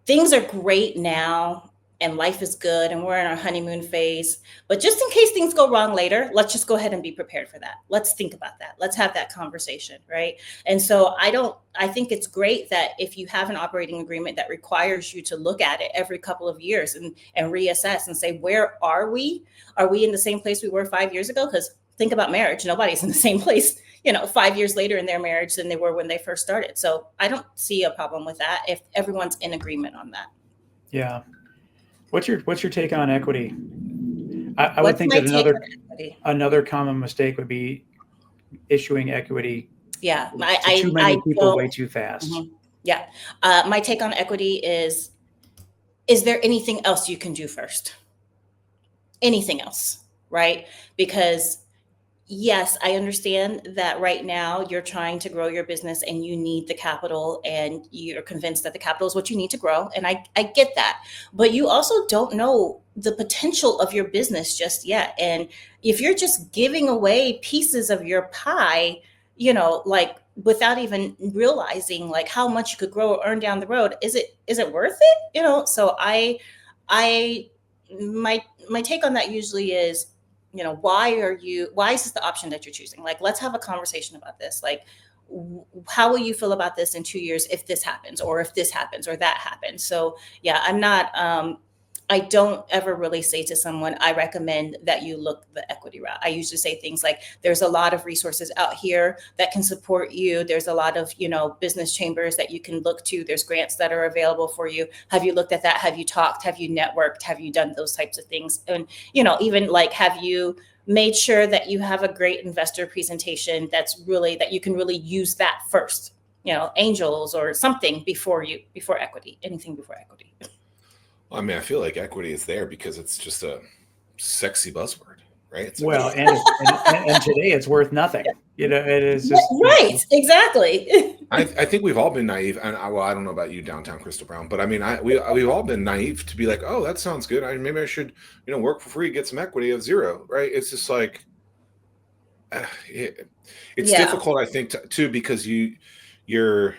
Things are great now and life is good and we're in our honeymoon phase. But just in case things go wrong later, let's just go ahead and be prepared for that. Let's think about that. Let's have that conversation, right? And so I think it's great that if you have an operating agreement that requires you to look at it every couple of years and reassess and say, where are we? Are we in the same place we were 5 years ago? Because think about marriage. Nobody's in the same place, 5 years later in their marriage than they were when they first started. So I don't see a problem with that if everyone's in agreement on that. Yeah. What's your take on equity? I would What's think my that take on equity? another common mistake would be issuing equity Yeah, to too many people way too fast. Mhm. Yeah. My take on equity is there anything else you can do first? Anything else, right? Because yes, I understand that right now you're trying to grow your business and you need the capital and you're convinced that the capital is what you need to grow. And I get that. But you also don't know the potential of your business just yet. And if you're just giving away pieces of your pie, like without even realizing like how much you could grow or earn down the road, is it worth it? So my take on that usually is, why is this the option that you're choosing? Like, let's have a conversation about this. Like, how will you feel about this in 2 years if this happens, or if this happens, or that happens? So yeah, I don't ever really say to someone, I recommend that you look the equity route. I usually say things like, there's a lot of resources out here that can support you. There's a lot of, business chambers that you can look to. There's grants that are available for you. Have you looked at that? Have you talked? Have you networked? Have you done those types of things? And, even like, have you made sure that you have a great investor presentation that you can really use that first, angels or something before equity, anything before equity. I mean, I feel like equity is there because it's just a sexy buzzword, right? It's well, and today it's worth nothing. It is just right. Exactly. I think we've all been naive, and I don't know about you, downtown Crystal Brown, but I mean, we've all been naive to be like, oh, that sounds good. Maybe I should, work for free, get some equity of zero, right? It's just like, it's difficult, I think, too, because your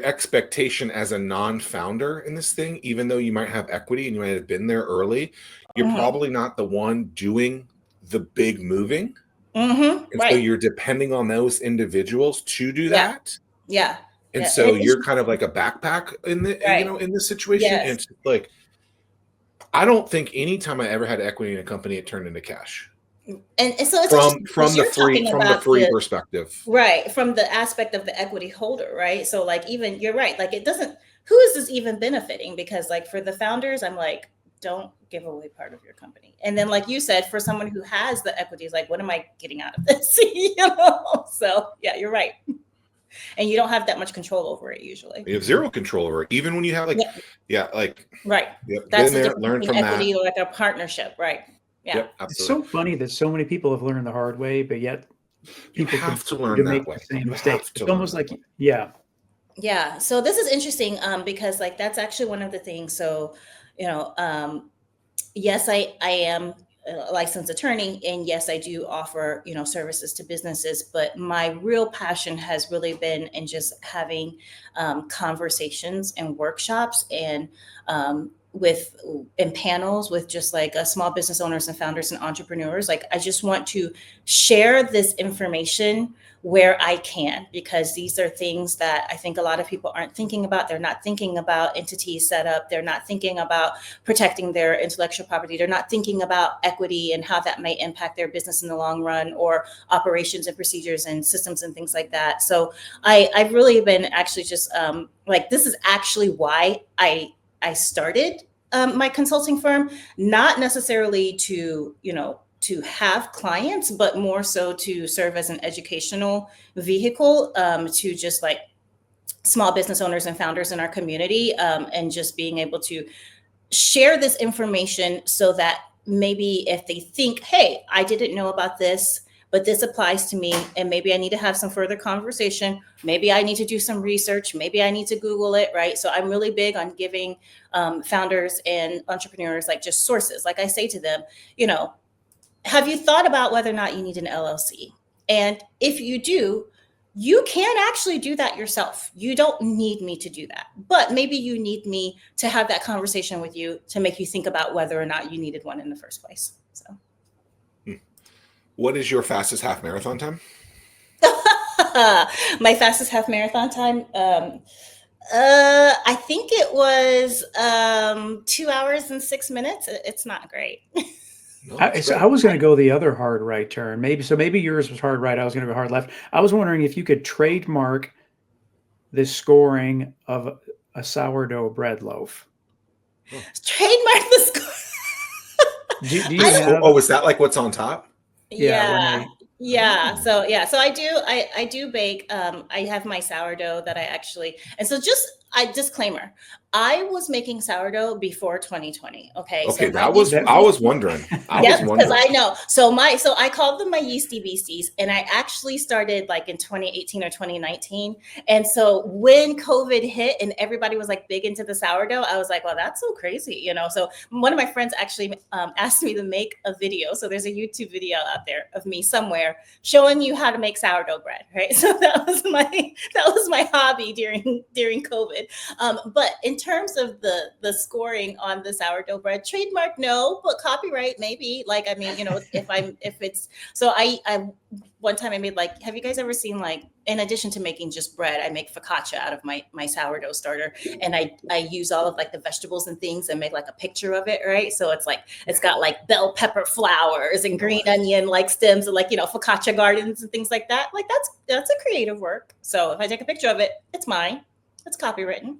expectation as a non-founder in this thing, even though you might have equity and you might have been there early, you're probably not the one doing the big moving. And right. so you're depending on those individuals to do that. Yeah. And so you're kind of like a backpack in in this situation. Yes. And it's like, I don't think anytime I ever had equity in a company, it turned into cash. And so it's from the free perspective, right? From the aspect of the equity holder, right? So like, even you're right, like who is this even benefiting? Because like for the founders, I'm like, don't give away part of your company. And then like you said, for someone who has the equities, like, what am I getting out of this? So yeah, you're right. And you don't have that much control over it usually. You have zero control over it, even when you have like right. That's been there, learn from equity, that. like a partnership, right? Yeah. Yep, it's so funny that so many people have learned the hard way, but yet people have to learn that way. The same mistakes. It's almost like, yeah. So this is interesting because like that's actually one of the things. So, yes, I am a licensed attorney, and yes, I do offer, services to businesses, but my real passion has really been in just having conversations and workshops and in panels with just like small business owners and founders and entrepreneurs. Like, I just want to share this information where I can, because these are things that I think a lot of people aren't thinking about. They're not thinking about entity setup. They're not thinking about protecting their intellectual property. They're not thinking about equity and how that may impact their business in the long run, or operations and procedures and systems and things like that. So I've really been actually just like, this is actually why I started my consulting firm, not necessarily to have clients, but more so to serve as an educational vehicle to just like small business owners and founders in our community, and just being able to share this information so that maybe if they think, hey, I didn't know about this, but this applies to me, and maybe I need to have some further conversation. Maybe I need to do some research. Maybe I need to Google it, right? So I'm really big on giving founders and entrepreneurs like just sources. Like, I say to them, have you thought about whether or not you need an LLC? And if you do, you can actually do that yourself. You don't need me to do that, but maybe you need me to have that conversation with you to make you think about whether or not you needed one in the first place. So, What is your fastest half marathon time? my fastest half marathon time. I think it was 2 hours and 6 minutes. It's not great. No, I was going to go the other hard right turn. Maybe yours was hard right. I was going to go hard left. I was wondering if you could trademark the scoring of a sourdough bread loaf. Trademark the score. Do you have? Oh, is that like what's on top? Yeah. So I do bake. I have my sourdough that I actually, and so disclaimer, I was making sourdough before 2020. Okay. Okay, So I was wondering. Because I know. So I called them my yeasty beasties, and I actually started like in 2018 or 2019. And so when COVID hit and everybody was like big into the sourdough, I was like, well, that's so crazy, you know. So one of my friends actually asked me to make a video. So there's a YouTube video out there of me somewhere showing you how to make sourdough bread, right? So that was my hobby during COVID. But in terms of the scoring on the sourdough bread, trademark no, but copyright maybe. Like, I mean, you know, if it's so I one time I made, like, have you guys ever seen, like, in addition to making just bread, I make focaccia out of my sourdough starter, and I use all of like the vegetables and things and make like a picture of it, right? So it's got like bell pepper flowers and green onion like stems and, like, you know, focaccia gardens and things like that. Like that's a creative work. So if I take a picture of it, it's mine. It's copywritten.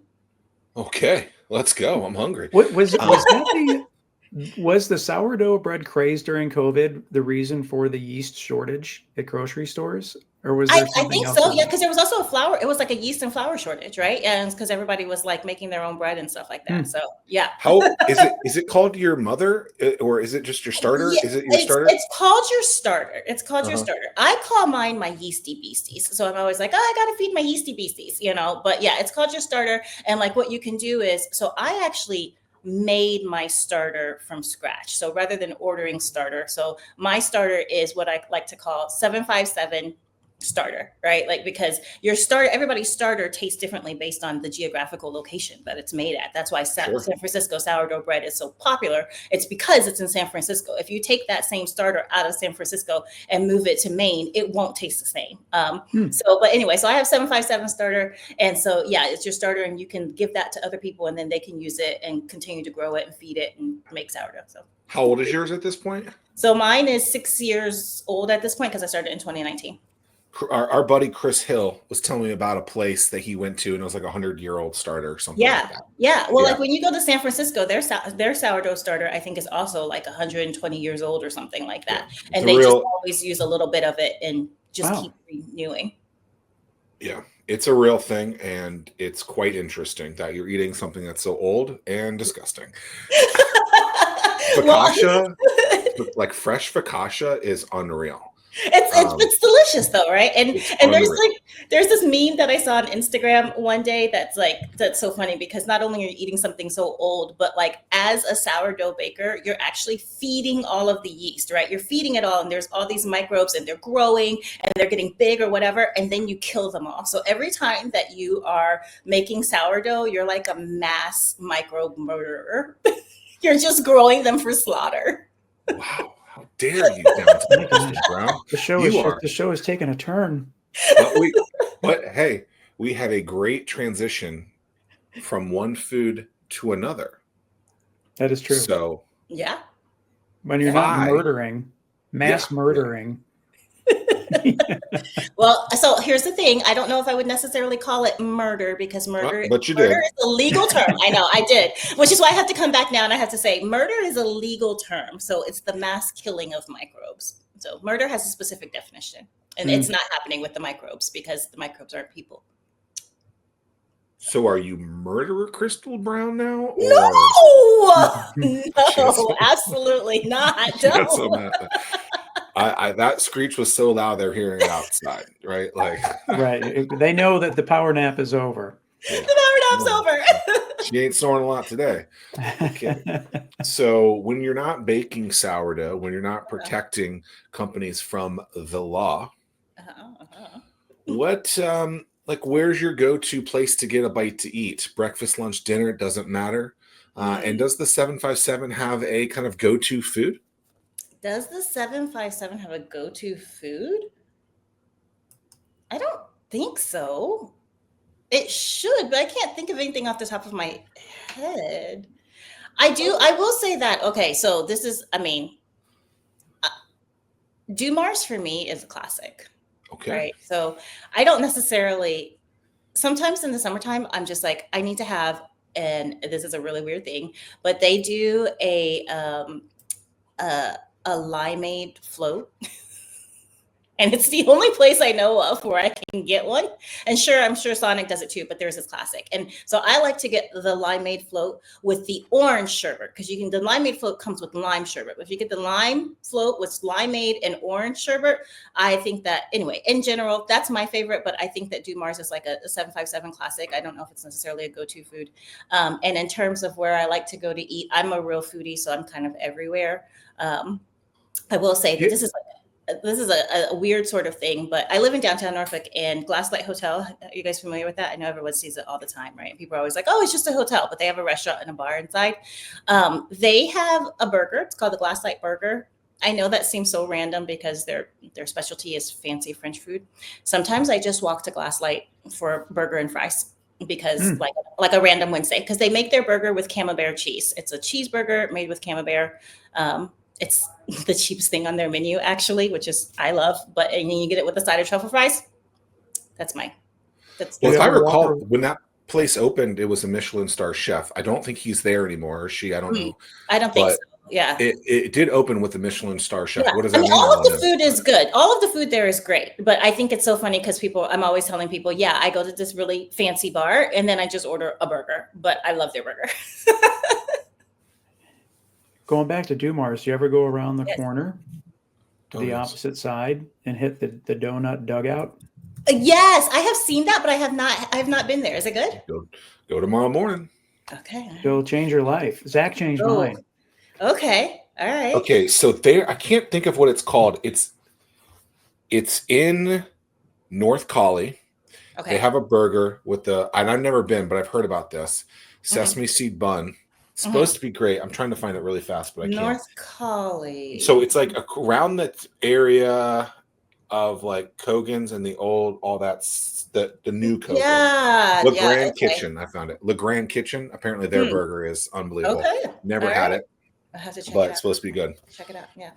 Okay, let's go. I'm hungry. What was the sourdough bread craze during COVID the reason for the yeast shortage at grocery stores, or was there I something think else? so, yeah, because there was also it was like a yeast and flour shortage, right? And because everybody was like making their own bread and stuff like that. So yeah. How is it called your mother, or is it just your starter? Yeah, Is it your starter? It's called your starter. It's called your starter. I call mine my yeasty beasties. So I'm always like, oh, I gotta feed my yeasty beasties, you know. But yeah, it's called your starter. And like what you can do is, so I actually made my starter from scratch. So rather than ordering starter, so my starter is what I like to call 757 starter, right? Like, because everybody's starter tastes differently based on the geographical location that it's made at. That's why San Francisco sourdough bread is so popular. It's because it's in San Francisco. If you take that same starter out of San Francisco and move it to Maine, it won't taste the same. But anyway, so I have 757 starter. And so, yeah, it's your starter, and you can give that to other people, and then they can use it and continue to grow it and feed it and make sourdough. So how old is yours at this point? So mine is 6 years old at this point, because I started in 2019. Our buddy Chris Hill was telling me about a place that he went to, and it was like 100-year-old starter or something like that. Yeah. Well, like when you go to San Francisco, their sourdough starter, I think, is also like 120 years old or something like that. Yeah. And they just always use a little bit of it and just keep renewing. Yeah, it's a real thing, and it's quite interesting that you're eating something that's so old and disgusting. Focaccia, like fresh focaccia, is unreal. It's delicious though, right? And there's this meme that I saw on Instagram one day that's so funny, because not only are you eating something so old, but like as a sourdough baker, you're actually feeding all of the yeast, right? You're feeding it all, and there's all these microbes, and they're growing and they're getting big or whatever, and then you kill them all. So every time that you are making sourdough, you're like a mass microbe murderer. You're just growing them for slaughter. Wow. How dare you, Mr. Brown? The show is taking a turn. But hey, we have a great transition from one food to another. That is true. So yeah, when you're not murdering, murdering. Well, so here's the thing. I don't know if I would necessarily call it murder, because murder is a legal term. I know I did, which is why I have to come back now and I have to say murder is a legal term. So it's the mass killing of microbes. So murder has a specific definition, and it's not happening with the microbes, because the microbes aren't people. So are you murderer Crystal Brown now? Or? No, absolutely not. No. That screech was so loud they're hearing it outside, right? Like, right. They know that the power nap is over. Yeah. The power nap's over. She ain't snoring a lot today. Okay. So when you're not baking sourdough, when you're not protecting companies from the law, What like where's your go-to place to get a bite to eat? Breakfast, lunch, dinner, it doesn't matter. And does the 757 have a kind of go-to food? Does the 757 have a go-to food? I don't think so. It should, but I can't think of anything off the top of my head. I will say that, okay, so this is, I mean, Dumars for me is a classic, Okay. right? So I don't necessarily, sometimes in the summertime, I'm just like, I need to have, and this is a really weird thing, but they do a limeade float. And it's the only place I know of where I can get one. And sure, I'm sure Sonic does it too, but there's this classic. And so I like to get the limeade float with the orange sherbet, because the limeade float comes with lime sherbet. But if you get the lime float with limeade and orange sherbet, I think that, anyway, in general, that's my favorite. But I think that Dumars is like a 757 classic. I don't know if it's necessarily a go-to food. And in terms of where I like to go to eat, I'm a real foodie, so I'm kind of everywhere. I will say that this is a weird sort of thing, but I live in downtown Norfolk, and Glasslight Hotel. Are you guys familiar with that? I know everyone sees it all the time, right? People are always like, oh, it's just a hotel, but they have a restaurant and a bar inside. They have a burger. It's called the Glasslight Burger. I know that seems so random because their specialty is fancy French food. Sometimes I just walk to Glasslight for burger and fries because like a random Wednesday, because they make their burger with Camembert cheese. It's a cheeseburger made with Camembert. It's the cheapest thing on their menu, actually, which is I love. But and you get it with a side of truffle fries. That's well, if I recall, when that place opened, it was a Michelin star chef. I don't think he's there anymore, or she. I don't know. I don't think so. Yeah, it did open with the Michelin star chef. Yeah. What does that mean? All of the food is good. All of the food there is great. But I think it's so funny because I'm always telling people, yeah, I go to this really fancy bar and then I just order a burger. But I love their burger. Going back to Dumars, do you ever go around the corner to the opposite side and hit the donut dugout? Yes, I have seen that, but I have not been there. Is it good? Go tomorrow morning. Okay. It'll change your life. Zach changed mine. Okay. All right. Okay, so there, I can't think of what it's called. It's in North Collie. Okay. They have a burger with and I've never been, but I've heard about this sesame seed bun. It's supposed to be great. I'm trying to find it really fast, but I can't. North Collie. So it's like around that area of like Kogan's and all that's the new Kogan. Yeah. Le Grand Kitchen. I found it. Le Grand Kitchen. Apparently their burger is unbelievable. Okay. Never had it. I have to check it but out. It's supposed to be good. Check it out. Yeah.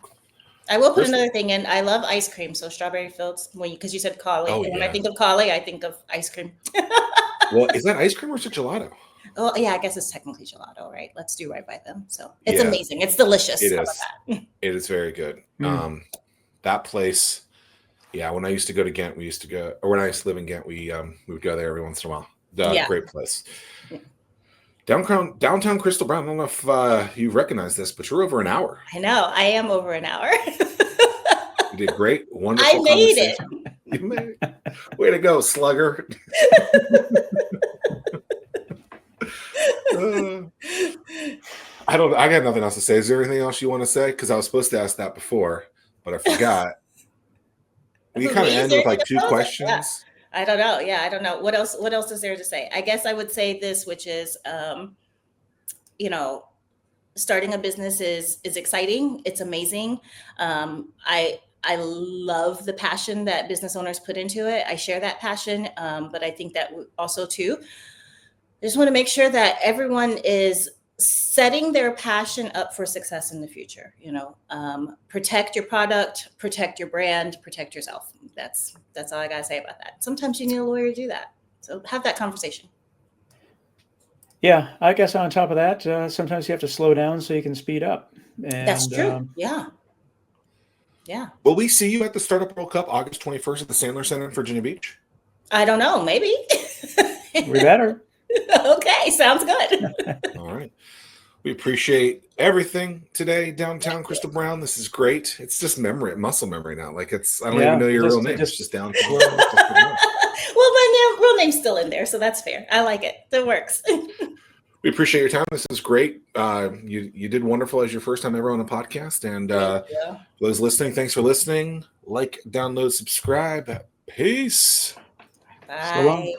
I will put another thing in. I love ice cream. So strawberry fields, because you said Collie. And when I think of Collie, I think of ice cream. Well, is that ice cream or is it gelato? Oh, yeah, I guess it's technically gelato, right? Let's do right by them. So it's amazing. It's delicious. It is. It is very good. That place, when I used to go to Ghent, when I used to live in Ghent, we would go there every once in a while. Great place. Yeah. Downtown Crystal Brown. I don't know if you recognize this, but you're over an hour. I know. I am over an hour. You did great. Wonderful. I made it. You made it. Way to go, slugger. I got nothing else to say. Is there anything else you want to say? Because I was supposed to ask that before, but I forgot. We kind of end with like two questions. Yeah. I don't know. Yeah, I don't know. What else is there to say? I guess I would say this, which is, starting a business is exciting. It's amazing. I love the passion that business owners put into it. I share that passion, but I think that also too, I just want to make sure that everyone is setting their passion up for success in the future. Protect your product, protect your brand, protect yourself. That's all I gotta say about that. Sometimes you need a lawyer to do that. So have that conversation. Yeah, I guess on top of that, sometimes you have to slow down so you can speed up. And, that's true. Yeah. Will we see you at the Startup World Cup August 21st at the Sandler Center in Virginia Beach? I don't know. Maybe. We better. Okay, sounds good. All right. We appreciate everything today, downtown Crystal Brown. This is great. It's just muscle memory now. Like I don't even know your real name. It's just downtown. Well, my real name's still in there, so that's fair. I like it. That works. We appreciate your time. This is great. You did wonderful as your first time ever on a podcast. And those listening, thanks for listening. Like, download, subscribe. Peace. So long. Bye.